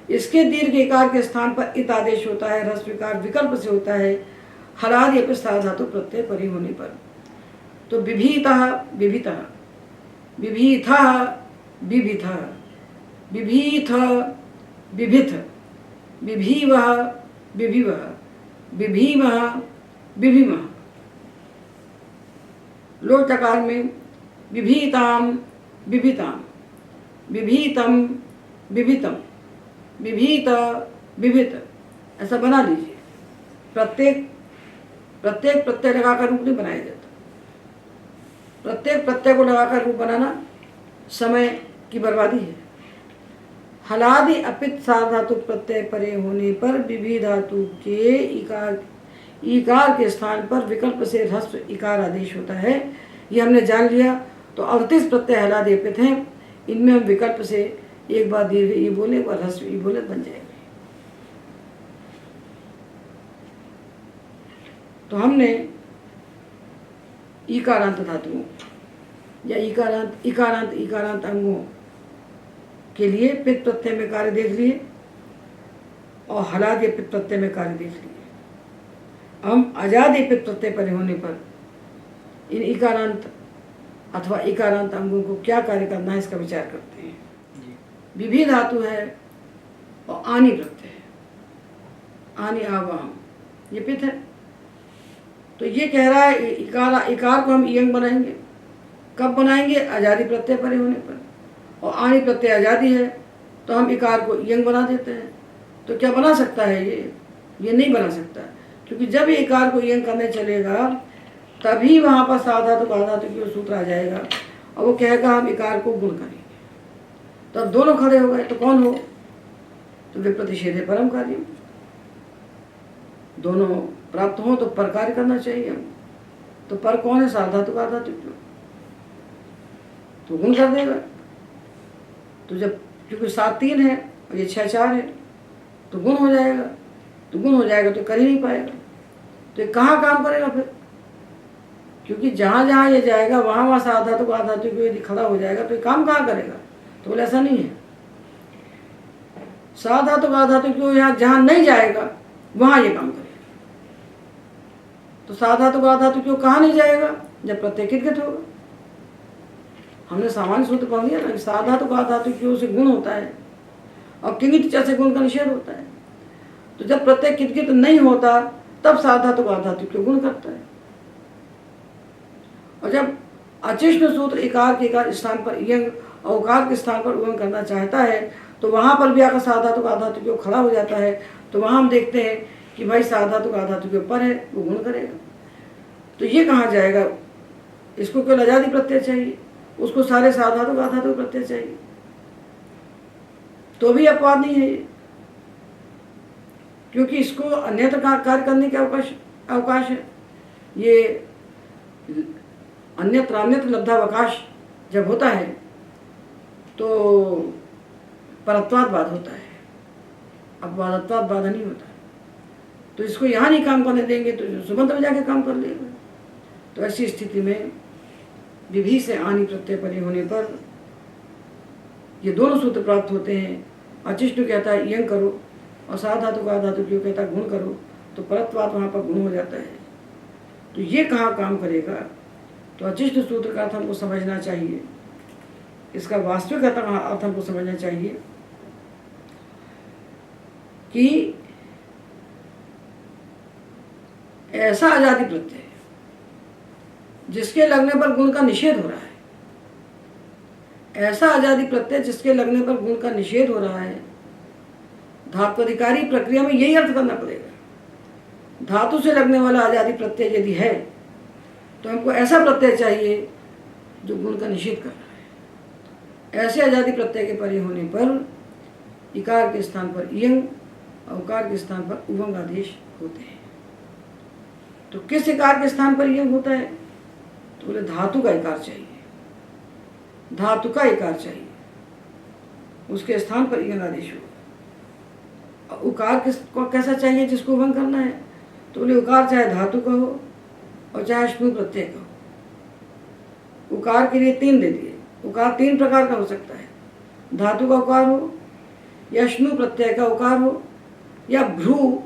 इसके दीर्घ इकार के स्थान पर इत आदेश होता है। ह्रस्व इकार विकल्प से होता है हलादि अपित साधातु प्रत्यय परे होने पर। तो विभीतः विभितः, विभीथः विभिथः, विभीथ विभिथ, विभीवः विभिवः, विभीमः विभिमः। लोट लकार में विभीताम विभिताम, विभीतम विभितम, विभीत विभित, ऐसा बना लीजिए। प्रत्येक प्रत्यय लगाकर रूप नहीं बनाया जाता। प्रत्येक प्रत्यय को लगाकर रूप बनाना समय की बर्बादी है। हलादि अपित साधातु प्रत्यय परे होने पर विभी धातु के इकार के स्थान पर विकल्प से ह्रस्व इकार आदेश होता है। ये हमने जान लिया। तो 38 प्रत्यय हलादि अपित हैं। इनमें हम विकल्प से एक बार दीर्घ ई बोले, एक बार ह्रस्व ई बोले, बन जाएंगे। तो हमने इकारांत धातुओं या इकारांत अंगों के लिए पित्त प्रत्यय में कार्य देख लिए और हलादि पित्त प्रत्यय में कार्य देख लिए। हम अजादि पित्त प्रत्यय परे होने पर इन इकारांत अथवा इकारांत अंगों को क्या कार्य करना है इसका विचार करते हैं। विभी धातु है और आनी प्रत्यय है, आनी आवाम, ये पित्त है। तो ये कह रहा है इकार को हम इयंग बनाएंगे। कब बनाएंगे? अजादि प्रत्यय परे होने पर। और आनी प्रत्यय आजादी है तो हम इकार को इयंग बना देते हैं। तो क्या बना सकता है ये नहीं बना सकता, क्योंकि जब ये इकार को इयंग करने चलेगा तभी वहाँ पर साधातु आधातु की सूत्र आ जाएगा और वो कहेगा हम इकार को गुण करेंगे। तब तो दोनों खड़े हो गए। तो कौन हो? तो विप्रतिषेधे परम कार्य। दोनों प्राप्त हो तो पर कार्य करना चाहिए। तो पर कौन है? साधातु आधातु, तो गुण कर देगा। तो जब क्योंकि 7 3 है और ये 6 4 है तो गुण हो जाएगा। तो गुण हो जाएगा तो कर ही नहीं पाएगा। तो ये कहाँ काम करेगा फिर? क्योंकि जहाँ जहाँ ये जाएगा वहाँ वहाँ साधातु को आधातु को यदि खड़ा हो जाएगा तो ये काम कहाँ करेगा? तो बोले ऐसा नहीं है। साधातु को आधातु को यहाँ जहाँ नहीं जाएगा वहाँ ये काम करेगा। तो साधातु का आधातु क्यों कहा नहीं जाएगा जब प्रत्यय किदगत होगा। हमने सामान्य सूत्र पढ़ लिया ना कि साधातु का आधातु क्यों से गुण होता है और किंगित च से गुण का निषेध होता है। तो जब प्रत्यय किदगत नहीं होता तब साधातु का आधातु क्यों गुण करता है। और जब अचिष्ण सूत्र इकार के इकार स्थान पर यंग और उकार के स्थान पर उगम करना चाहता है तो वहां पर भी आकर साधातु का आधातु क्यों खड़ा हो जाता है। तो वहां हम देखते हैं कि भाई साधातु का आधातु के ऊपर है वो गुण करेगा। तो ये कहा जाएगा इसको केवल आजादी प्रत्यय चाहिए, उसको सारे साधातु का आधातु प्रत्यय चाहिए, तो भी अपवाद नहीं है ये, क्योंकि इसको अन्यत्र कार्य करने के अवकाश है। ये अन्यत्र लब्धावकाश जब होता है तो परत्वाद बाध होता है, अपवादत्वाद बाधा नहीं होता है। तो इसको यहाँ नहीं काम करने देंगे तो सुबंध में जाके काम कर लेगा। तो ऐसी स्थिति में विधि से आनी प्रत्यय परे होने पर ये दोनों सूत्र प्राप्त होते हैं। अचिष्णु कहता है यंग करो और साधातु का आधातु क्यों कहता है गुण करो, तो परत्वाद वहाँ पर गुण हो जाता है। तो ये कहाँ काम करेगा। तो अचिष्ण सूत्र का अर्थ हमको समझना चाहिए, इसका वास्तविक अर्थ हमको समझना चाहिए कि ऐसा आजादी प्रत्यय जिसके लगने पर गुण का निषेध हो रहा है, ऐसा आजादी प्रत्यय जिसके लगने पर गुण का निषेध हो रहा है, धात्वधिकारी प्रक्रिया में यही अर्थ करना पड़ेगा। धातु से लगने वाला आजादी प्रत्यय यदि है तो हमको ऐसा प्रत्यय चाहिए जो गुण का निषेध कर रहा है। ऐसे आजादी प्रत्यय के परे होने पर इकार के स्थान पर इयंग और उकार के स्थान पर उभंग आदेश होते हैं। तो किस इकार के स्थान पर इयंग होता है, तो बोले धातु का इकार चाहिए, धातु का इकार चाहिए, उसके स्थान पर इयंग आदेश होगा। और उकार कैसा चाहिए जिसको उभंग करना है, तो बोले उकार चाहे धातु का हो और चाहे श्नु प्रत्यय का हो। उकार के लिए 3 दे दिए। उकार 3 प्रकार का हो सकता है, धातु का उकार हो या श्नु प्रत्यय का उकार हो या भ्रू,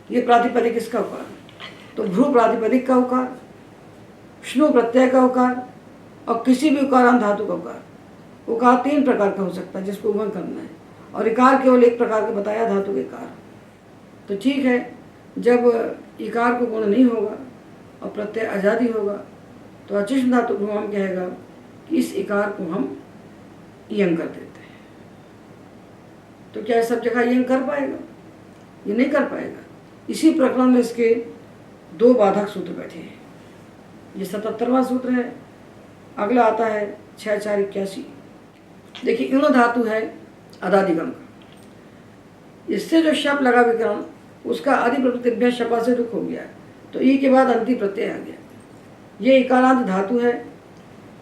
ये प्रातिपदिक इसका उकार, तो भ्रू प्रातिपदिक का उकार, श्नु प्रत्यय का उकार और किसी भी उकारांत धातु का उकार। उकार 3 प्रकार का हो सकता है जिसको उभंग करना है, और इकार केवल 1 प्रकार का बताया, धातु के इकार। तो ठीक है, जब इकार को गुण नहीं होगा और प्रत्यय आजादी होगा तो अचिष्ण धातु को हम कहेगा कि इस इकार को हम इयंग कर देते हैं। तो क्या सब जगह इयंग कर पाएगा? ये नहीं कर पाएगा। इसी प्रकरण में इसके 2 बाधक सूत्र बैठे हैं। ये 77वां सूत्र है। अगला आता है 6481। देखिए इण धातु है अदादिगम का, इससे जो शप लगा विकरण उसका आदि प्रत्यय शपा से रुख हो गया, तो ई के बाद अंति प्रत्यय आ गया। ये इकारांत धातु है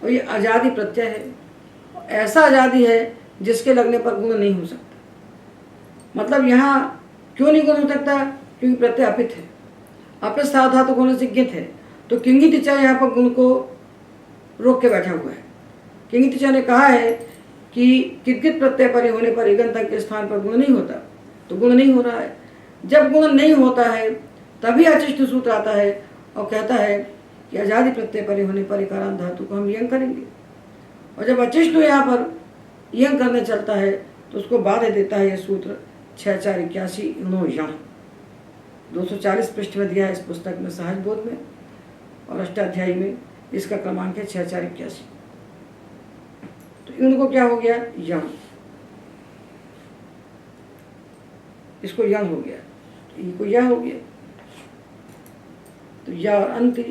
और ये आजादी प्रत्यय है। ऐसा आजादी है जिसके लगने पर गुण नहीं हो सकता। मतलब यहाँ क्यों नहीं गुण हो सकता, क्योंकि प्रत्यय अपित है, अपित साधातु होने से ज्ञित है। तो किंगित च यहाँ पर गुण को रोक के बैठा हुआ है। किंगित च ने कहा है कि किदगित प्रत्यय परे होने पर इगंतक के स्थान पर गुण नहीं होता, तो गुण नहीं हो रहा है। जब गुण नहीं होता है तभी अचिष्ट सूत्र आता है और कहता है कि आजादी प्रत्यय परे होने पर इकारांत धातु को हम यंग करेंगे। और जब अचिष्ट यहाँ पर यंग करने चलता है तो उसको बाधे देता है यह सूत्र 6481 इणो यण। 240 पृष्ठ में दिया है इस पुस्तक में, सहज बोध में, और अष्टाध्यायी में इसका क्रमांक है 6481। तो इनको क्या हो गया, यण, इसको यण हो गया, इनको यह हो गया, तो या और अंति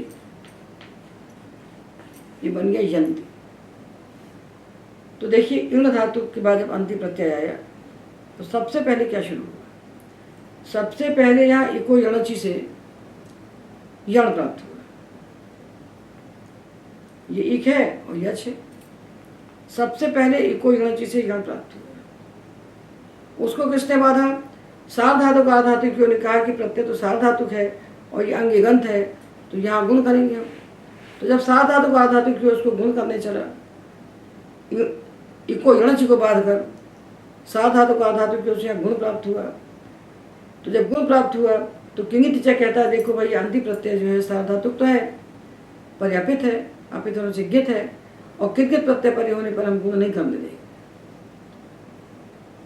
ये बन गया यंति। तो देखिए इण धातु के बाद जब अंति प्रत्यय आया तो सबसे पहले क्या शुरू हुआ, सबसे पहले यहाँ इको यणचि से यण प्राप्त हुआ। ये इक है और यच है, सबसे पहले इको यणचि से यण प्राप्त हुआ। उसको किसने बाधा, सार्वधातुक का आधातु क्यों ने कहा कि प्रत्यय तो सार्वधातुक है और ये अंग इगंत है, तो यहाँ गुण करेंगे हम। तो जब सार्वधातुक का आधातु क्यों उसको गुण करने चला, इको यणचि को बाध कर सार्वधातुक का आधातु क्यों से यहाँ गुण प्राप्त हुआ। तो जब गुण प्राप्त हुआ तो किंगी टीचर कहता है देखो भाई अंति प्रत्यय जो है सार्वधातुक तो है पर अपित है, अपित होने से गित है, और कित प्रत्यय पर होने पर हम गुण नहीं करने देंगे।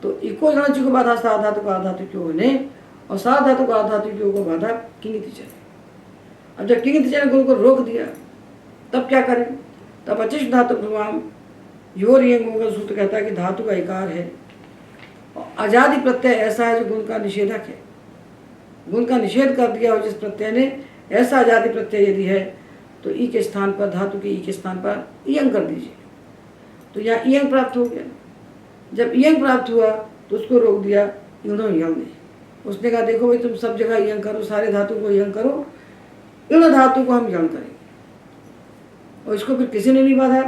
तो इको गणची को बाधा सार्वधातुक आधातुक क्यों होने और सार्वधातुक आधातुक क्यों को बाधा किंगी टीचर है। अब जब किंगी टीचर ने गुण को रोक दिया तब क्या करें, तब अचिष्ट धातु भ्रुवाम योर यंग होगा सूत्र कहता है कि धातु का इकार है और आजादी प्रत्यय ऐसा है जो गुण का निषेधक है, गुण का निषेध कर दिया हो जिस प्रत्यय ने, ऐसा आजादी प्रत्यय यदि है तो ई के स्थान पर धातु के ई के स्थान पर इयंग कर दीजिए। तो यहाँ इयंग प्राप्त हो गया। जब इयंग प्राप्त हुआ तो उसको रोक दिया इणो यंग ने। उसने कहा देखो भाई तुम सब जगह यंग करो, सारे धातु को यंग करो, इण धातु को हम यंग करेंगे। और इसको फिर किसी ने नहीं बाधा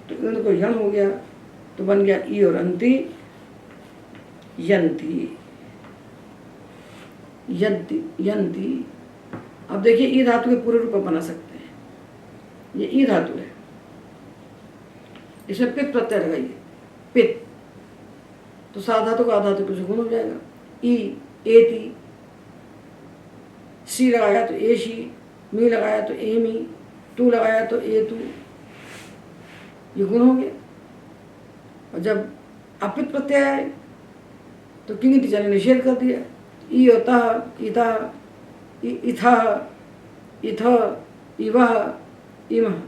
तो इण को यंग हो गया, तो बन गया ई और अंति यंती यंती यंती। अब देखिए ई धातु के पूरे रूप बना सकते हैं। ये ई धातु है, इसमें पित प्रत्यय लगाइए, पित, तो साधातु का आधातु कुछ गुण हो जाएगा। ई एति, सी लगाया तो एशी, मी लगाया तो एमी, तू लगाया तो एतु, ये गुण हो गया। और जब अपित प्रत्यय आए तो किंगी टीचर ने निषेध कर दिया। ई अतः, इतः, इथः, इथ, इवः, इमः।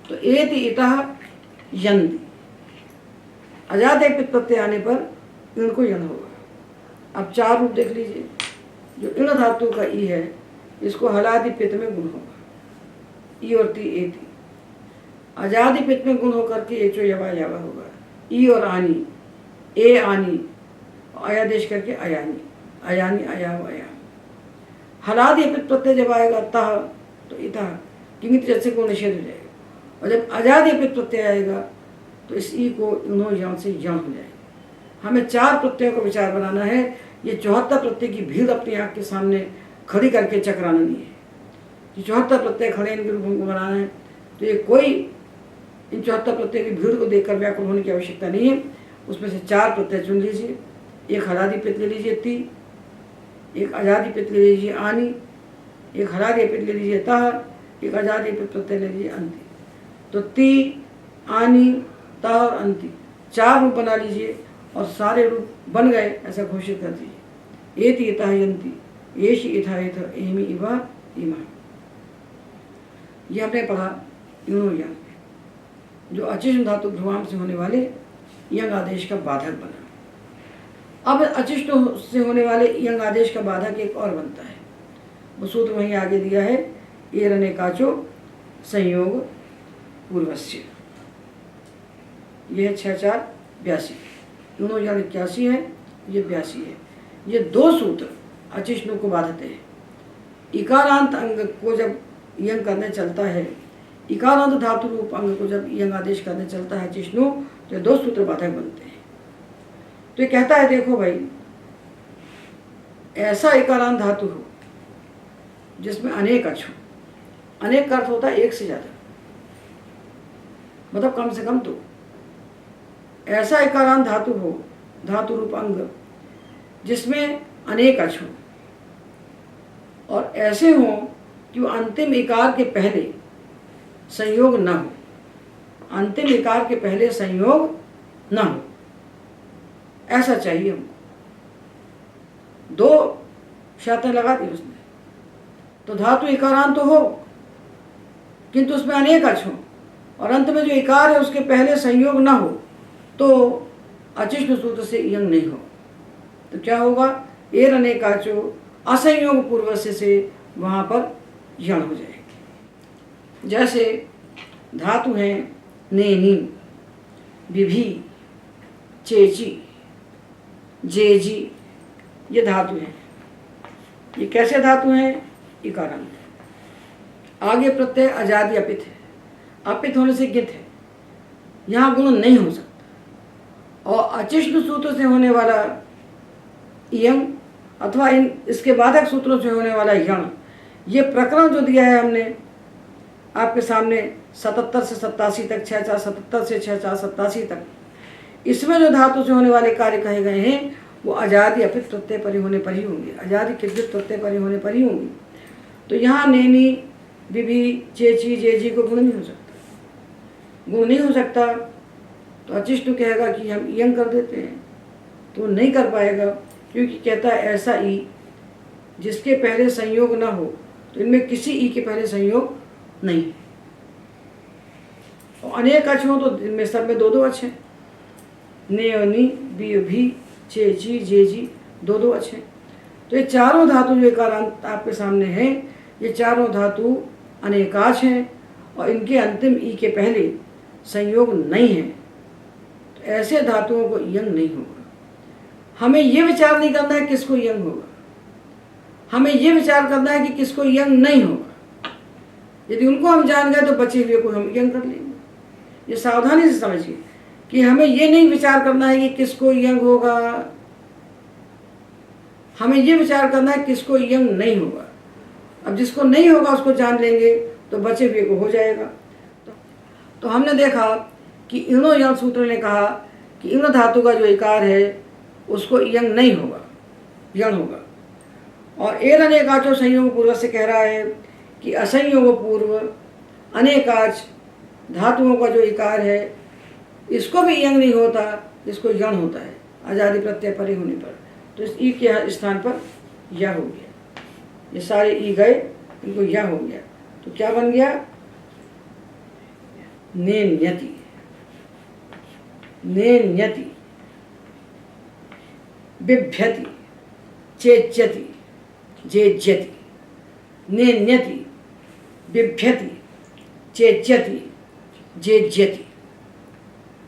तो एति इतः यन्ति, अजात पित प्रत्यय आने पर इण को यण होगा। अब चार रूप देख लीजिए। जो इण धातु का ई है इसको हलादि पित में गुण होगा, ई और ती एति। अजादि पित में गुण होकर के एचो यवा यावा होगा। ई और आनी, ए आनी, अयादेश करके अयानी, अयानी अयाव अयाम। हलादि पित प्रत्यय जब आएगा तह तो इतः किंगी टीचर से को निषेध हो जाएगा। और जब अजादि पित प्रत्यय आएगा तो इस ई को इन्हों यम से यम हो जाएगा। हमें चार प्रत्ययों का विचार बनाना है। ये 74 प्रत्यय की भीड़ अपनी आँख के सामने खड़ी करके चक्राना नहीं है। ये 74 प्रत्यय खड़े इनके रूप को बनाना है। तो ये कोई इन 74 प्रत्यय की भीड़ को देखकर व्याकुल होने की आवश्यकता नहीं है। उसमें से चार प्रत्यय चुन लीजिए। एक हलादि पित ले लीजिए ती, एक अजादि पित ले लीजिए आनी, एक हलादि पित ले लीजिए तह, एक अजादि पित प्रत्यय ले लीजिए अंति। तो ती, आनी, तह और अंति चार रूप बना लीजिए और सारे रूप बन गए ऐसा घोषित कर दीजिए। एति इतः यन्ति, एषि इथा इथ, एमि इवा इमा। ये हमने पढ़ा इणो यंग, जो अचिष्ट धातु भ्रुवाम से होने वाले यंग आदेश का बाधक बना। अब अचिष्ट से होने वाले यंग आदेश का बाधक एक और बनता है, वो सूत्र वहीं आगे दिया है। एरने काचो संयोग पूर्वस्य, ये है 6-4-82। दोनों यंग 81 है, ये 82 है। ये दो सूत्र अचिष्णु को बाधते हैं। इकारांत अंग को जब यंग करने चलता है, इकारांत धातु रूप अंग को जब यंग आदेश करने चलता है अचिष्णु, तो ये दो सूत्र बाधक बनते हैं। तो ये कहता है देखो भाई, ऐसा इकारांत धातु हो जिसमें अनेक अक्ष हो। अनेक का अर्थ होता है एक से ज्यादा, मतलब कम से कम दो। ऐसा इकारांत धातु हो, धातु रूप अंग जिसमें अनेक अक्ष हो और ऐसे हो कि वो अंतिम इकार के पहले संयोग न हो, अंतिम इकार के पहले संयोग न हो, ऐसा चाहिए हमको। दो शर्तें लगा दी उसने। तो धातु इकारांत तो हो किंतु उसमें अनेक अक्ष हो और अंत में जो इकार है उसके पहले संयोग न हो, तो अचिष्ण सूत्र से यंग नहीं हो। तो क्या होगा, एर अनेकाचो असंयोग पूर्वस्य से वहां पर यण हो जाएगी। जैसे धातु हैं नेनी, विभी, चेची, जेजी, ये धातु हैं। ये कैसे धातु हैं, इकारांत। आगे प्रत्यय अजादि अपित है, अपित होने से गित है, यहाँ गुण नहीं हो सकता। और अचिष्ण सूत्र से होने वाला यंग अथवा इसके बाधक सूत्रों से होने वाला यण, ये प्रकरण जो दिया है हमने आपके सामने 77 से 87 तक, 6-4-77 से 6-4-87 तक, इसमें जो धातु से होने वाले कार्य कहे गए हैं वो आजादी अपित प्रत्यय परे होने पर ही होंगी, आजादी किद्वित प्रत्यय परे होने पर ही होंगी। तो यहाँ नेनी विभि चेची जेजी को गुण नहीं हो सकता, गुण नहीं हो सकता। तो अचिष्टु कहेगा कि हम यंग कर देते हैं, तो वो नहीं कर पाएगा, क्योंकि कहता है ऐसा ई जिसके पहले संयोग ना हो। तो इनमें किसी ई के पहले संयोग नहीं। और अनेक अच हो तो इनमें सब में दो दो अच हैं, ने और नी, बी भी, चे जी जे जी, दो दो अच हैं। तो ये चारों धातु जो एकारांत आपके सामने हैं, ये चारों धातु अनेकाच हैं और इनके अंतिम ई के पहले संयोग नहीं है। तो ऐसे धातुओं को यंग नहीं होगा। हमें ये विचार नहीं करना है किसको यंग होगा, हमें ये विचार करना है कि किसको यंग नहीं होगा। यदि उनको हम जान गए तो बचे हुए को हम यंग कर लेंगे। ये सावधानी से समझिए कि हमें ये नहीं विचार करना है कि किसको यंग होगा, हमें ये विचार करना है किसको यंग नहीं होगा। अब जिसको नहीं होगा उसको जान लेंगे तो बचे हुए को हो जाएगा। तो हमने देखा कि इणो यंग सूत्र ने कहा कि इण धातु का जो इकार है उसको यंग नहीं होगा, यंग होगा। और एर अनेकाचो संयोग पूर्व से कह रहा है कि असंयोग पूर्व अनेकाच धातुओं का जो इकार है इसको भी यंग नहीं होता, इसको यंग होता है आजादी प्रत्यय परे होने पर। तो इस ई के स्थान पर या हो गया, ये सारे ई गए, इनको या हो गया। तो क्या बन गया? नेन्यति, नेन्यति, बिभ्यति, चेच्यति, जेज्यति, नेन्यति, बिभ्यति, चेच्यति, जेज्यति।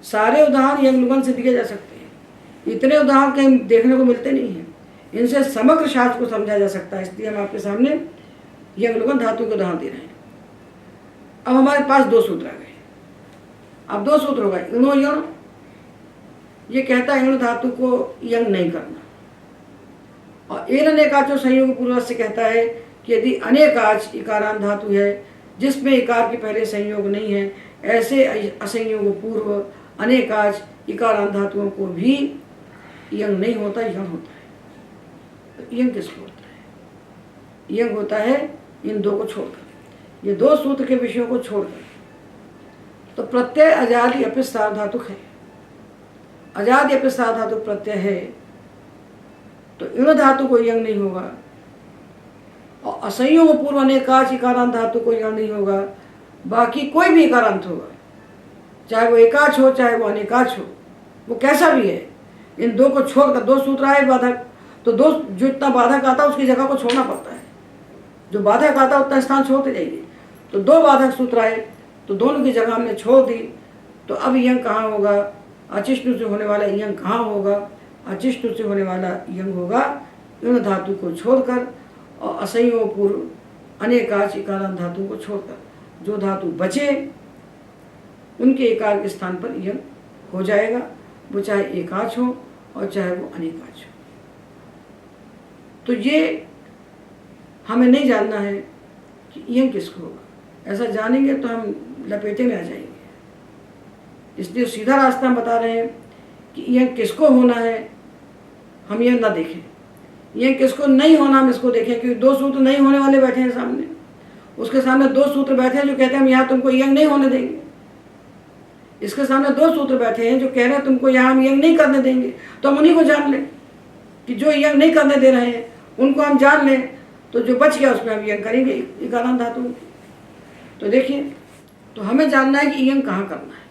सारे उदाहरण यंग लुगन से दिए जा सकते हैं। इतने उदाहरण कहीं देखने को मिलते नहीं हैं। इनसे समग्र शास्त्र को समझा जा सकता है, इसलिए हम आपके सामने यंग लुगन धातु के उदाहरण दे रहे हैं। अब हमारे पास दो सूत्र आ गए। अब दो सूत्र हो गए। इणो यण, ये कहता है इण धातु को यंग नहीं करना। और एर अनेकाचो संयोग पूर्वक से कहता है कि यदि अनेकाच इकारांत धातु है जिसमें इकार के पहले संयोग नहीं है, ऐसे असंयोग पूर्व अनेकाच इकारांत धातुओं को भी यंग नहीं होता, यंग होता है। तो यंग किसको होता है? यंग होता है इन दो को छोड़कर, ये दो सूत्र के विषयों को छोड़कर। तो प्रत्यय अजादि अपित सार्वधातुक है, अजादि अपित सार्वधातुक प्रत्यय है, तो इण धातु को यंग नहीं होगा। और असंयोग पूर्व अनेकाच इकारांत धातु को यंग नहीं होगा। बाकी कोई भी इकारांत होगा, चाहे वो एकाच हो चाहे वो अनेकाच हो, वो कैसा भी है, इन दो को छोड़कर दो सूत्र आए बाधक, तो दो जो इतना बाधक आता है उसकी जगह को छोड़ना पड़ता है। जो बाधक आता है उतना स्थान छोड़ते जाइए। तो दो बाधक सूत्र आए तो दोनों की जगह हमने छोड़ दी। तो अब यंग कहाँ होगा? अचिष्टु से होने वाला यंग कहाँ होगा? अचिष्टु से होने वाला यंग होगा इण धातु को छोड़कर और असंयोग पूर्व अनेकाच इकारांत धातु को छोड़कर। जो धातु बचे उनके एकार के स्थान पर यंग हो जाएगा, वो चाहे एकाच हो और चाहे वो अनेकाच हो। तो ये हमें नहीं जानना है कि यंग किसको होगा। ऐसा जानेंगे तो हम लपेटे में आ जाएंगे। इसलिए सीधा रास्ता हम बता रहे हैं कि यंग किसको होना है हम यह ना देखें, यंग किसको नहीं होना हम इसको देखें। क्योंकि दो सूत्र नहीं होने वाले बैठे हैं सामने, उसके सामने दो सूत्र बैठे हैं जो कहते हैं हम यहाँ तुमको यंग नहीं होने देंगे। इसके सामने दो सूत्र बैठे हैं जो कह रहे हैं तुमको यहाँ हम यंग नहीं करने देंगे। तो हम उन्हीं को जान लें कि जो यंग नहीं करने दे रहे हैं उनको हम जान लें, तो जो बच गया उसमें हम यंग करेंगे इकारांत धातु। तो देखिए, तो हमें जानना है कि यंग कहाँ करना है।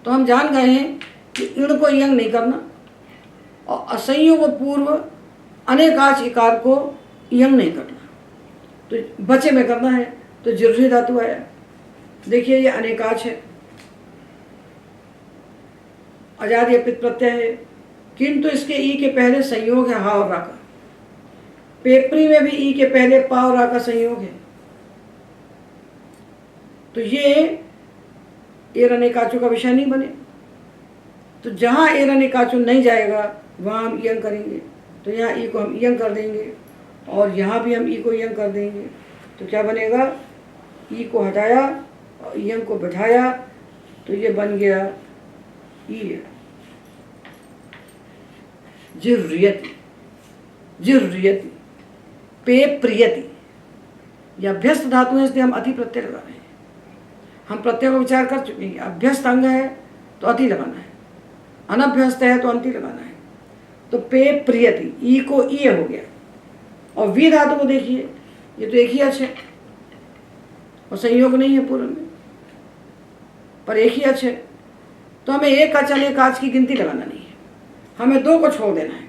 तो हम जान गए हैं कि इण को यंग नहीं करना और असंयोग पूर्व अनेकाच इकार को यंग नहीं करना, तो बचे में करना है। तो जिर्ही धातु आया। देखिए ये अनेकाच है, अजादि अपित प्रत्यय है, किंतु इसके ई के पहले संयोग है हा और रा का। पेपरी में भी ई के पहले पा और रा का संयोग है। तो ये एर अनेकाचो का विषय नहीं बने। तो जहाँ एर अनेकाचो नहीं जाएगा वहाँ हम यंग करेंगे। तो यहाँ ई को हम यंग कर देंगे और यहाँ भी हम ई को यंग कर देंगे। तो क्या बनेगा? ई को हटाया और यंग को बैठाया, तो ये बन गया ई। जिह्रियति, जिह्रियति, पे प्रियति। यह अभ्यस्त धातु है, इसलिए हम अति प्रत्यय लगा रहे हैं। हम प्रत्यय को विचार कर चुके हैं। अभ्यस्त अंग है तो अति लगाना है, अनभ्यस्त है तो अंति लगाना है। तो पे प्रियति, ई को ई हो गया। और वी धातु को देखिए, ये तो एक ही अच है और संयोग नहीं है पूर्ण में, पर एक ही अच है। तो हमें एक अच अनेक आच की गिनती लगाना नहीं है, हमें दो को छोड़ देना है।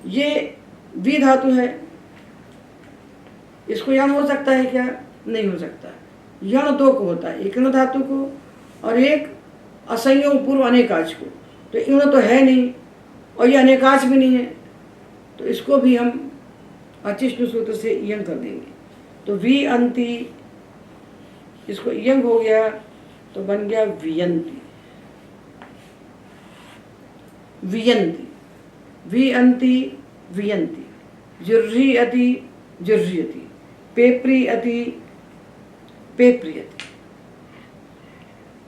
ये वी धातु है, इसको यण हो सकता है क्या? नहीं हो सकता। यण दो को होता है, एक इण धातु को और एक असंयोग पूर्व अनेकाच को। तो इण तो है नहीं और ये अनेकाच भी नहीं है, तो इसको भी हम अचिष्णु सूत्र से इयंग कर देंगे। तो वी अंति, इसको इयंग हो गया तो बन गया वियंती, वियंती, वी अंति वियंती, जिह्री अति जिह्रियति, पेप्री अति पेप्रियति।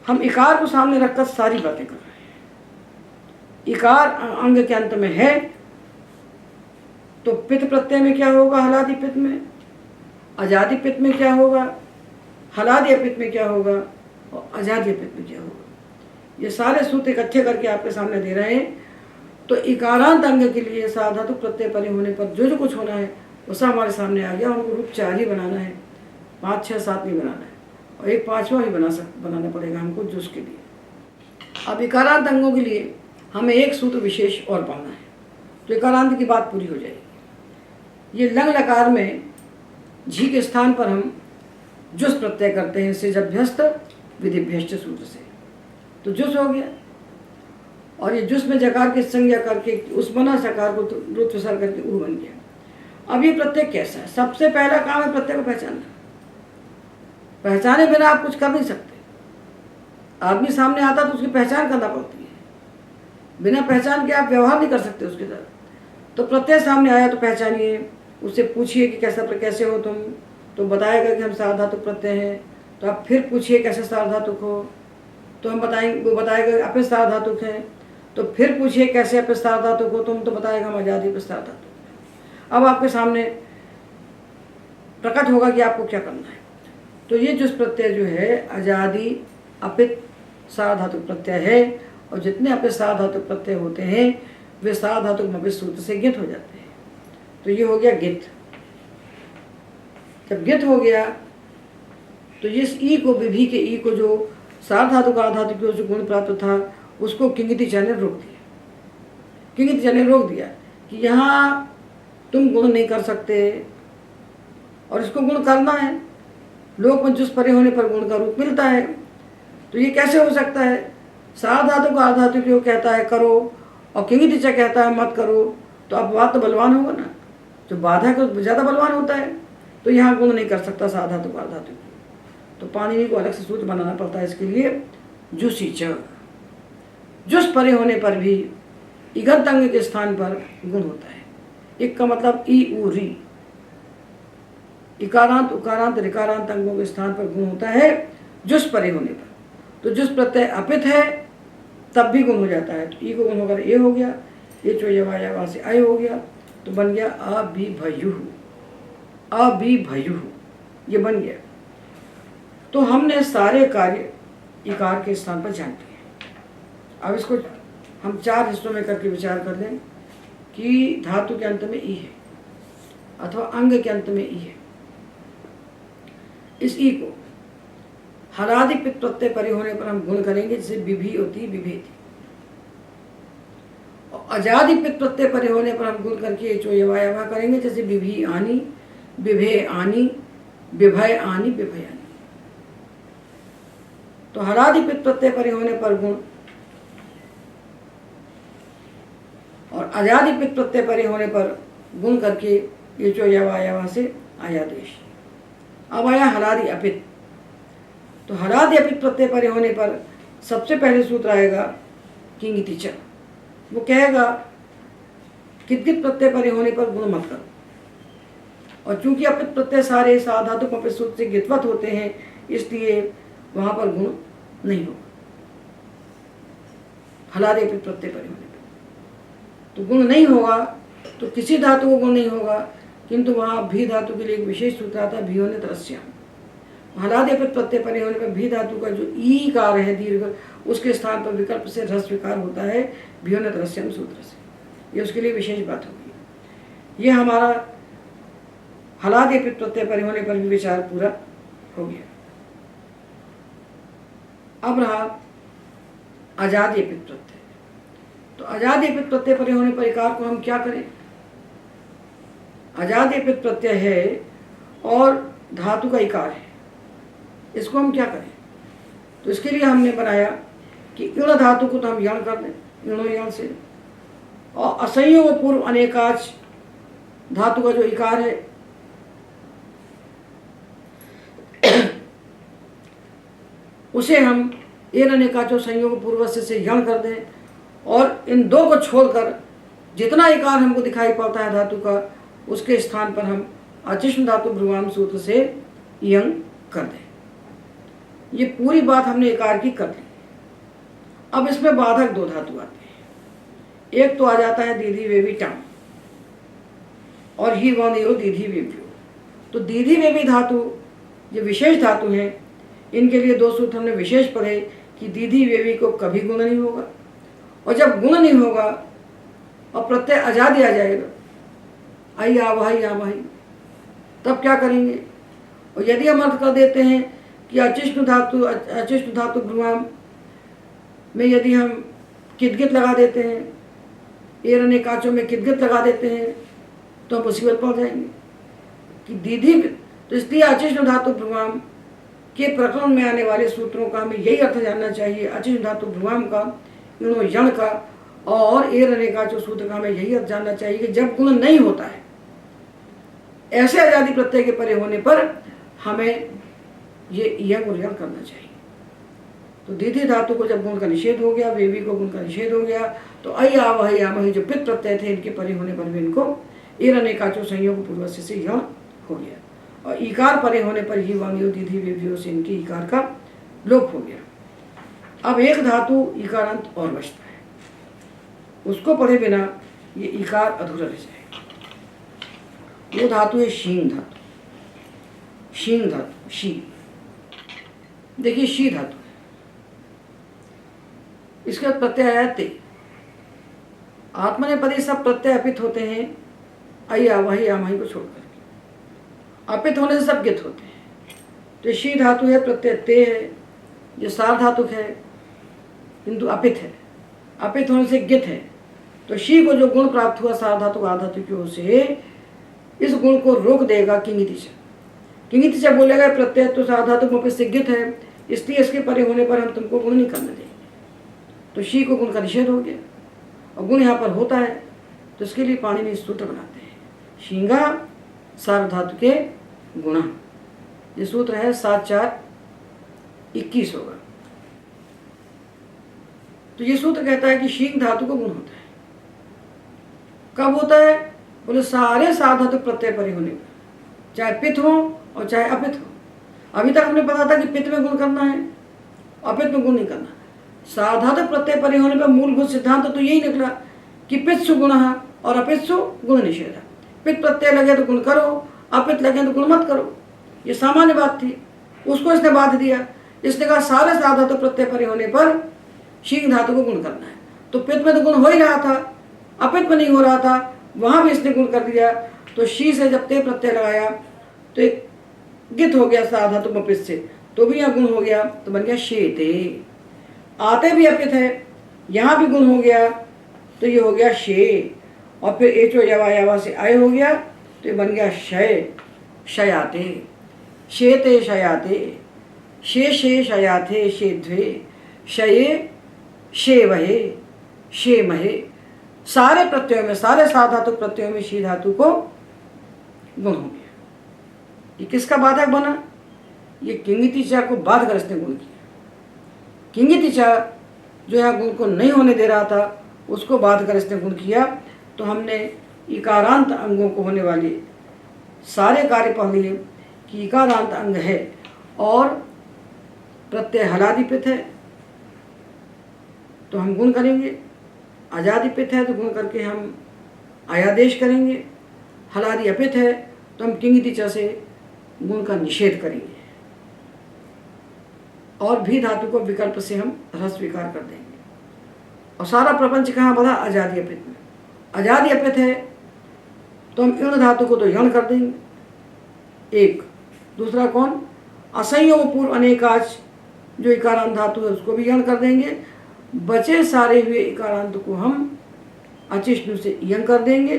हम इकार को सामने रखकर सारी बातें कर रहे हैं। इकार अंग के अंत में है तो पित्त प्रत्यय में क्या होगा? हलादि पित्त में। अजादि पित्त में क्या होगा? हलादि पित्त में क्या होगा? और अजादि पित्त में क्या होगा? ये सारे सूत्र इकट्ठे करके आपके सामने दे रहे हैं। तो इकारांत अंग के लिए साधातु प्रत्यय परे होने पर जो जो कुछ होना है वो सब हमारे सामने आ गया। हमको रूप 4 ही बनाना है, 5, 6, 7 नहीं बनाना है, और एक 5वां ही बनाना पड़ेगा हमको जुस के लिए। अब इकारांत अंगों के लिए हमें एक सूत्र विशेष और पाना है, तो इकारांत की बात पूरी हो जाएगी। ये लंग लकार में झी के स्थान पर हम जुस प्रत्यय करते हैं सिजभ्यस्त विधिभ्यस्त सूत्र से, तो जुस हो गया। और ये जुस में जकार की संज्ञा करके उस बना सकार को रुत्व सर करके ऊ बन गया। अब ये प्रत्यय कैसा है? सबसे पहला काम है प्रत्यय को पहचानना। पहचाने बिना आप कुछ कर नहीं सकते। आदमी सामने आता तो उसकी पहचान करना पड़ती है, बिना पहचान के आप व्यवहार नहीं कर सकते उसके साथ। तो प्रत्यय सामने आया तो पहचानिए, उससे पूछिए कि कैसे हो तुम, तो बताएगा कि हम सार्वधातुक प्रत्यय हैं। तो आप फिर पूछिए कैसे सार्वधातुक हो, तो हम बताएंगे, वो बताएगा अपित सार्वधातुक है। तो फिर पूछिए कैसे अपित सार्वधातुक हो तुम, तो बताएगा हम अजादि अपित सार्वधातुक। अब आपके सामने प्रकट होगा कि आपको क्या करना है। तो ये जुस प्रत्यय जो है अजादि अपित सार्वधातुक प्रत्यय है, और जितने अपित सार्वधातुक प्रत्यय होते हैं वे सार्वधातुक मपित सूत्र से गित हो जाते हैं। तो ये हो गया गित। जब गित हो गया तो इस ई को, विभि के ई को, जो सार्वधातुक आधातुक की ओर से गुण प्राप्त था उसको किंगिति चयन रोक दिया। किंगिति चयन रोक दिया कि यहाँ तुम गुण नहीं कर सकते और इसको गुण करना है। लोक में जुस परे होने पर गुण का रूप मिलता है। तो ये कैसे हो सकता है? सार्वधातुक आधातुक को कहता है करो और किंगिति च कहता है मत करो, तो अपवाद तो बलवान होगा ना, जो बाधा को ज़्यादा बलवान होता है। तो यहाँ गुण नहीं कर सकता सार्वधातुक आधातुक, तो पाणिनि को अलग से सूत्र बनाना पड़ता है इसके लिए। जुसी च, जुस परे होने पर भी इगंत अंग के स्थान पर गुण होता है। एक का मतलब ई उ री, इकारांत उकारांत ऋकारांत अंगों के स्थान पर गुण होता है जुस परे होने पर। तो जुस प्रत्यय अपित है तब भी गुण हो जाता है। तो ई को गुण होकर ए हो गया, ये चोयवाया वहाँ से आय हो गया, तो बन गया अभिभयुः, अभिभयुः, ये बन गया। तो हमने सारे कार्य इकार के स्थान पर जान लिए। अब इसको हम 4 हिस्सों में करके विचार कर लें कि धातु के अंत में ई है अथवा अंग के अंत में ई है। इस ई को हलादि पित्त प्रत्यय परे होने पर हम गुण करेंगे, जैसे विभि होती विभेति। और अजादि पित्त प्रत्यय परे होने पर हम गुण करके चोयवायवा करेंगे, जैसे विभि आनी, विभे आनी, विभय आनी, विभय आनी। तो हलादि पित्त प्रत्यय परे होने पर गुण और अजादि पित्त प्रत्यय परे होने पर गुण करके ये चोयवायवा से आया देश। अब आया हलादि अपित। तो हलादि अपित प्रत्यय परे होने पर सबसे पहले सूत्र आएगा किंगिति च। वो कहेगा कित प्रत्यय परे होने पर गुण मत करो। और चूंकि अपित प्रत्यय सारे साधातुक अपित सूत्र से गितवत होते हैं, इसलिए वहां पर गुण नहीं होगा हलादि अपित प्रत्यय परे होने पर। तो गुण नहीं होगा, तो किसी धातु को गुण नहीं होगा, किंतु वहाँ भी धातु के लिए एक विशेष सूत्र आता है, भियोनित रस्याम। हलादि अपित प्रत्यय परे होने पर भी धातु का जो ई कार है दीर्घ, उसके स्थान पर विकल्प से रस विकार होता है भियोनित रस्याम सूत्र से। ये उसके लिए विशेष बात होगी। ये हमारा हलादि अपित प्रत्यय परे होने पर भी विचार पूरा हो गया। अब रहा अजादि अपित प्रत्यय। तो अजादि अपित प्रत्यय परे होने पर इकार को हम क्या करें? अजादि अपित प्रत्यय है और धातु का इकार है, इसको हम क्या करें? तो इसके लिए हमने बनाया कि इण धातु को तो हम यण कर दें, इणो यण से, और असंयोग पूर्व अनेकाच धातु का जो इकार है उसे हम एर अनेकाचो संयोग पूर्व से यण कर दें, और इन दो को छोड़कर जितना इकार हमको दिखाई पड़ता है धातु का, उसके स्थान पर हम अचिष्ण धातु भ्रुवाम सूत्र से यंग कर दें। ये पूरी बात हमने इकार की कर ली। अब इसमें बाधक दो धातु आते हैं। एक तो आ जाता है दीधी वेवी टाम और ही वन दीधी वेव्यो। तो दीधी वेवी धातु ये विशेष धातु हैं, इनके लिए दो सूत्र हमने विशेष पढ़े कि दीधी वेवी को कभी गुण नहीं होगा, और जब गुण नहीं होगा और प्रत्यय अजादि आ जाएगा, आई आवही आवही, तब क्या करेंगे? और यदि हम अर्थ कर देते हैं कि अचिष्ण धातु भ्रुवाम में यदि हम किदगित लगा देते हैं, एर अनेकाचों में किदगित लगा देते हैं, तो हम मुसीबत पड़ जाएंगे कि दीधी। तो इसलिए अचिष्ण धातु भ्रुवाम के प्रकरण में आने वाले सूत्रों का हमें यही अर्थ जानना चाहिए, अचिष्ण धातु भ्रुवाम का, इणो यण का और एर अनेकाचो सूत्र का हमें यही अर्थ जानना चाहिए कि जब गुण नहीं होता है, ऐसे अजादि प्रत्यय के परे होने पर हमें ये यंग और यण करना चाहिए। तो दीधी धातु को जब गुण का निषेध हो गया, वेवी को गुण का निषेध हो गया, तो अय आवहि आमहि जो पित प्रत्यय थे इनके परे होने पर भी इनको एर अनेकाचो संयोग पूर्व से यण हो गया, और इकार परे होने पर ही वांग्यो दीधी वेव्यो से इनकी इकार का लोप हो गया। अब एक धातु इकारांत और बचता है, उसको पढ़े बिना ये इकार अधूरा रह जाएगा। वो धातु है शींग धातु। शींग धातु, शी, देखिए शी धातु है, इसका प्रत्यय आया ते। आत्मनेपदी सब प्रत्यय अपित होते हैं अय आवहि आमहि को छोड़कर, अपित होने से सब गित होते हैं। तो शी धातु है, प्रत्यय ते है, जो सार धातुक है किंतु अपित है, अपित होने से गित है। तो शी को जो गुण प्राप्त हुआ सार धातु आधातु की ओर से, इस गुण को रोक देगा किंगितिचा। किंगितिचा बोलेगा प्रत्यय तो सार धातु अपित से गित है, इसलिए इसके परे होने पर हम तुमको गुण नहीं करने देंगे। तो शी को गुण का निषेध हो गया, और गुण यहाँ पर होता है, तो इसके लिए पाणिनि सूत्र बनाते हैं, शींगा सार धातु के गुणा। ये सूत्र है 7-4-21 होगा। तो ये सूत्र कहता है कि शींग धातु को गुण होता है। कब होता है? बोले सारे सार धातु प्रत्यय परे होने पर, चाहे पित हो और चाहे अपित हो। अभी तक हमने पता था कि पित में गुण करना है, अपित में गुण नहीं करना। सार धातु प्रत्यय परे होने पर मूलभूत सिद्धांत तो यही निकला कि पित्सु गुण और अपित्सु गुण निषेध। पित प्रत्यय लगे तो गुण करो, अपित लगे तो गुण मत करो, ये सामान्य बात थी। उसको इसने बाध दिया, इसने कहा सारे सार धातु प्रत्यय परे होने पर शींग धातु को गुण करना है। तो पित में तो गुण हो ही रहा था, अपित में नहीं हो रहा था, वहां भी इसने गुण कर दिया। तो शी से जब ते प्रत्यय लगाया तो एक गित हो गया सार धातु अपित से, तो भी यहाँ गुण हो गया, तो बन गया शेते। आते भी अपित है, यहाँ भी गुण हो गया, तो ये हो गया शे, और फिर एचो यवा से आय हो गया, तो ये बन गया शय, शयाते। शेते शयाते, शे शयाते, शेध्वे, शये शेवहे, शेमहे। सारे प्रत्ययों में, सारे सार धातु प्रत्ययों में शी धातु को गुण हो गया। ये किसका बाधक बना? ये किंगितिचा को बाध कर इसने गुण किया। किंगितिचा जो यहाँ गुण को नहीं होने दे रहा था, उसको बाध कर इसने गुण किया। तो हमने इकारांत अंगों को होने वाले सारे कार्य पढ़ लिए कि इकारांत अंग है और प्रत्यय हलादिपित है, तो हम गुण करेंगे। आजादी पित है तो गुण करके हम आयादेश करेंगे, हलादि अपित है तो हम किंगिति च से गुण का निषेध करेंगे और भी धातु को विकल्प से हम रस स्वीकार कर देंगे। और सारा प्रपंच कहाँ बढ़ा? आजादी अपित में। आजादी अपित है तो हम इण धातु को तो यण कर देंगे एक। दूसरा कौन? असंयोग पूर्व अनेकाच जो इकारांत धातु है उसको भी यण कर देंगे। बचे सारे हुए इकारांत को हम अचिष्णु से यंग कर देंगे।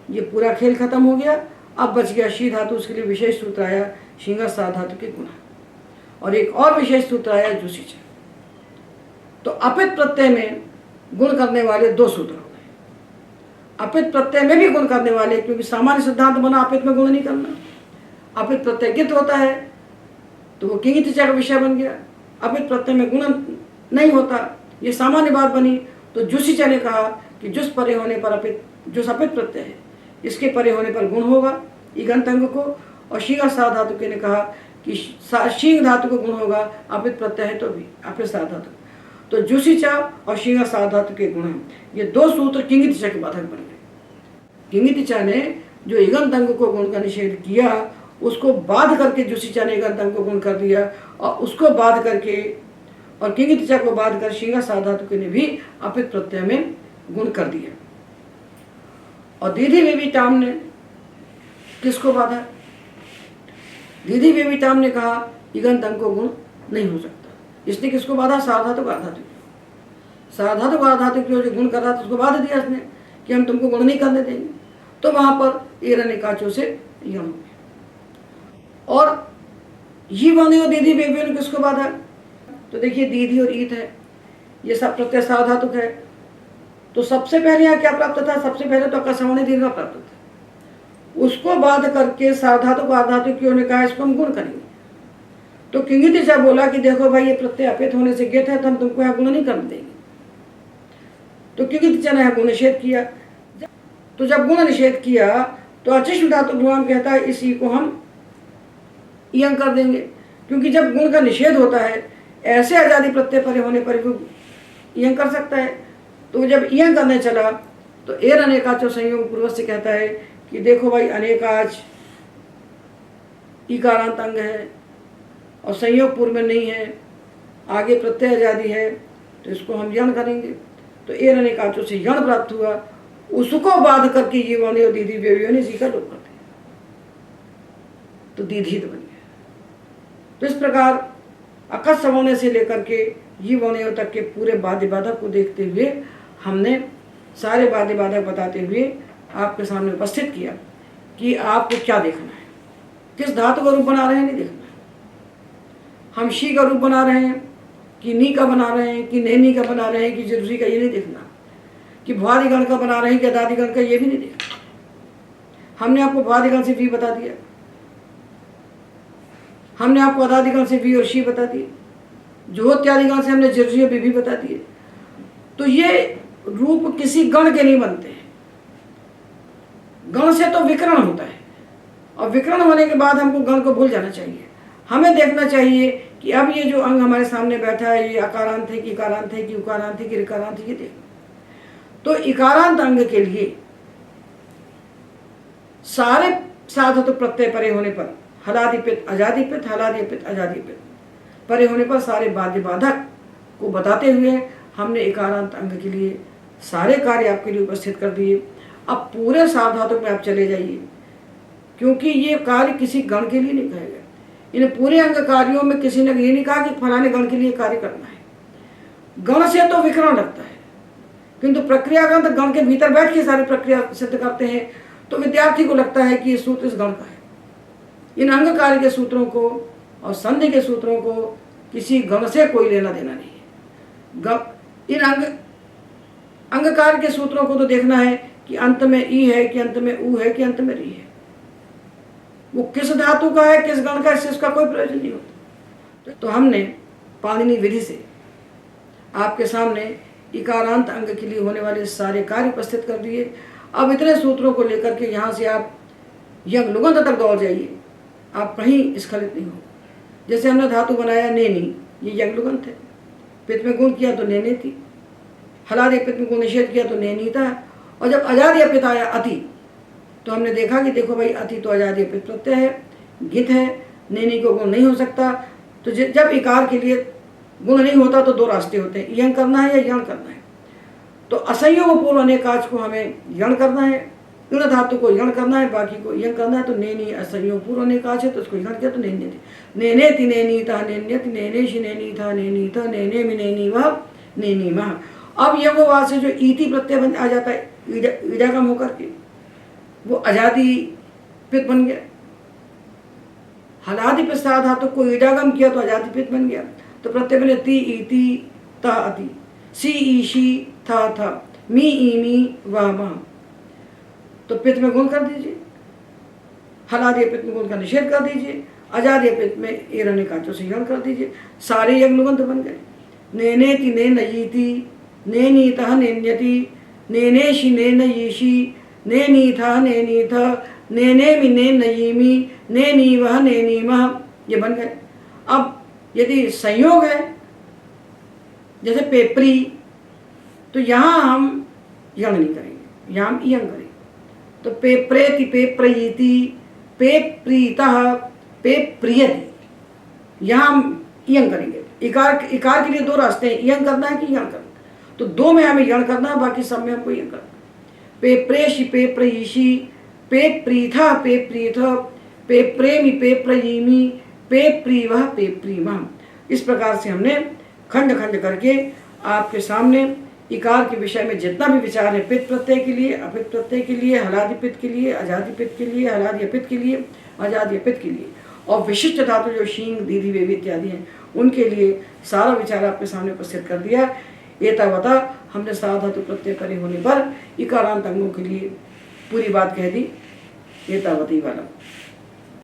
ये पूरा खेल खत्म हो गया। अब बच गया शी धातु, उसके लिए विशेष सूत्र आया शिंगा सा धातु के गुण, और एक और विशेष सूत्र आया जुसी च। तो अपित प्रत्यय में गुण करने वाले दो सूत्र हो गए। अपित प्रत्यय में भी गुण करने वाले, क्योंकि सामान्य सिद्धांत बना अपित में गुण नहीं करना। अपित प्रत्यय गित होता है तो वो किंगित च का विषय बन गया। अपित प्रत्यय में गुण नहीं होता, ये सामान्य बात बनी। तो जुसी च ने कहा कि जुस परे होने पर अपित, जुस अपित प्रत्यय है इसके परे होने पर गुण होगा ईगंत अंग को। और शींगा सा धातु के ने कहा कि शींग धातु को गुण होगा अपित प्रत्यय है तो भी अपित सा धातु। तो जुसी च और शींगा सा धातु के गुण हैं। ये दो सूत्र किंगित च के बाधक बन गए। किंगित च ने जो ईगंत अंग को गुण का निषेध किया उसको बाध करके जुसी च ने ईगंत अंग को गुण कर दिया, और उसको बाध करके और किंगित च को बाध कर शींगा सा धातु के ने भी अपित प्रत्यय में गुण कर दिया। और दीधी वेविताम ने किसको बाधा? दीधी वेविताम ने कहा ईगंत अंग को गुण नहीं हो सकता। इसने किसको बाधा? सार्वधातुक आर्धातुक। सार्वधातुक आर्धातुक जो गुण कर रहा था उसको बाधा दिया इसने कि हम तुमको गुण नहीं करने देंगे। तो वहां पर एरनिकाचों से यम हो गया। और ये बने और दीदी बेबी ने किसको बाधा? तो देखिए दीदी और ईत है, ये सब प्रत्यय सार्वधातुक है। तो सबसे पहले यहाँ क्या प्राप्त था? सबसे पहले तो अकस्माने दीर्घ प्राप्त था। उसको बाध करके सार्वधातुक आर्धातुक क्यों ने कहा इसको हम गुण करेंगे। तो किंगित च बोला कि देखो भाई ये प्रत्यय अपित होने से गेत है तो हम तुमको यहाँ गुण नहीं करने देंगे। तो किंगित च ने गुण निषेध किया। तो जब गुण निषेध किया तो अचिष्ण धातु भ्रुवाम कहता है इसी को हम यंग कर देंगे, क्योंकि जब गुण का निषेध होता है ऐसे आजादी प्रत्यय परे होने पर भी यंग कर सकता है। तो जब यंग करने चला तो एर अनेकाचो संयोग पूर्वक से कहता है कि देखो भाई अनेकाच इकारांत अंग है और संयोग पूर्व में नहीं है, आगे प्रत्यय आजादी है तो इसको हम यण करेंगे। तो एर अनेकाचो से यण प्राप्त हुआ, उसको बाध करके ये वाणी और दीदी बेबियों ने जी का लोप कर दिया, तो दीधी बन गया। तो इस प्रकार अकस सवर्ण से लेकर के ये वर्णों तक के पूरे बाध्य बाधक को देखते हुए हमने सारे बाध्य बाधक बताते हुए आपके सामने उपस्थित किया कि आपको क्या देखना है, किस धातु का रूप बना रहे हैं नहीं देखना है। हम शी का रूप बना रहे हैं कि नी का बना रहे हैं कि नैनी का बना रहे हैं कि जरूरी का, ये नहीं देखना। कि भुआदिगण का बना रहे हैं कि अदादिगण का, ये भी नहीं देखना। हमने आपको भुआदिगण से वी बता दिया, हमने आपको अदादिगण से वी और शी बता दिए, जोत्यादिगण से हमने जर्जी और भी बता दिए। तो ये रूप किसी गण के नहीं बनते हैं। गण से तो विकरण होता है, और विकरण होने के बाद हमको गण को भूल जाना चाहिए। हमें देखना चाहिए कि अब ये जो अंग हमारे सामने बैठा है ये अकारांत है कि इकारांत है कि उकारांत है कि ऋकारांत है, ये देखना। तो इकारांत अंग के लिए सारे साधु प्रत्यय परे होने पर हलादिपित अजादिपित हलादिपित अजादिपित परे होने पर सारे बाध्य बाधक को बताते हुए हमने इकारांत अंग के लिए सारे कार्य आपके लिए उपस्थित कर दिए। अब पूरे सावधातु में आप चले जाइए, क्योंकि ये कार्य किसी गण के लिए नहीं कहे गए। इन पूरे अंग कार्यों में किसी ने ये नहीं कहा कि फलाने गण के लिए कार्य करना है। गण से तो विकरण लगता है, किंतु प्रक्रियागण तो गण के भीतर बैठ के सारी प्रक्रिया सिद्ध करते हैं। तो विद्यार्थी को लगता है कि ये सूत्र इस गण का है। इन अंग कार्य के सूत्रों को और संधि के सूत्रों को किसी गण से कोई लेना देना नहीं है। इन अंग कार्य के सूत्रों को तो देखना है कि अंत में ई है कि अंत में ऊ है कि अंत में री है, वो किस धातु का है किस गण का, इससे इसका कोई प्रयोजन नहीं होता। तो हमने पाणिनि विधि से आपके सामने इकारांत अंग के लिए होने वाले सारे कार्य उपस्थित कर दिए। अब इतने सूत्रों को लेकर के यहाँ से आप यंग लुगंत तक दौड़ जाइए, आप कहीं स्खलित नहीं हो। जैसे हमने धातु बनाया नेनी, ये यंग लुगंत है। पित में गुण किया तो नेने थी, हलादि पित्त को निषेध किया तो नेनीता। और जब अजादि अपित आया अति, तो हमने देखा कि देखो भाई अति तो अजादि अपित प्रत्यय है, गित है, नेनी को गुण नहीं हो सकता। तो जब इकार के लिए गुण नहीं होता तो दो रास्ते होते हैं, यंग करना है या यण करना है। तो असंयोग पूर्व अनेकाच को हमें यण करना है, ऋण धातु को यण करना है, बाकी को यंग करना है। तो नेनी असंयोग पूर्व अनेकाच है तो उसको यण किया तो नेन्यति, नेनेति नेनीता नेन्यति, नेनेशि नेनीथा नेनीथा, नेनेमि नेनीवा नेनीमः। अब यंगोवाद से जो इति प्रत्यय बन आ जाता है ईडागम होकर के, वो अजादि पित बन गया। हलादि पित धातु को ईडागम किया तो अजादि पित बन गया। तो प्रत्यय बने ति इति ता अति, सी ईशी था था, मी ईमी वाह माह। तो पित में गुण कर दीजिए, हलादि पित में गुण का निषेध कर दीजिए, अजादि पित में एरण्य का से यण कर दीजिए, सारे यज्ञ बन गए। नेनेति नेनयीति, नेनीतः नेन्यति, नेनेशि नेनयीषि, नेनीथः नेनीथ, नेनेमि नेनयीमि, नेनीवः नेनीमः, ये बन गए। अब यदि संयोग है जैसे पेपरी, तो यहाँ हम यण नहीं करेंगे, यहाँ हम इयं करेंगे। तो पेप्रेति पेप्रयीति, पेप्रीतः पेप्रियति, यहाँ हम इयं करेंगे। इकार के लिए दो रास्ते हैं, इयं करना है कि यण करना। तो दो में हमें यण करना है, बाकी सब में हमको यं करना। पेप्रेषि पेप्रयीषि, पेप्रीथा पेप्रीथ, पेप्रेमि पेप्रयीमि, पेप्रीवः पेप्रीमः। इस प्रकार से हमने खंड खंड करके आपके सामने इकार के विषय में जितना भी विचार है, पित्त प्रत्यय के लिए, अपित्त प्रत्यय के लिए, हलादि पित्त के लिए, अजादि पित्त के लिए, हलादि अपित्त के लिए, अजादि अपित्त के लिए, और विशिष्ट धातु जो शींग दीदी वेवी इत्यादि हैं उनके लिए सारा विचार आपके सामने उपस्थित कर दिया। एतावता हमने सारा धातु प्रत्यय करे होने पर इकारांत अंगों के लिए पूरी बात कह दी। एतावती वाला।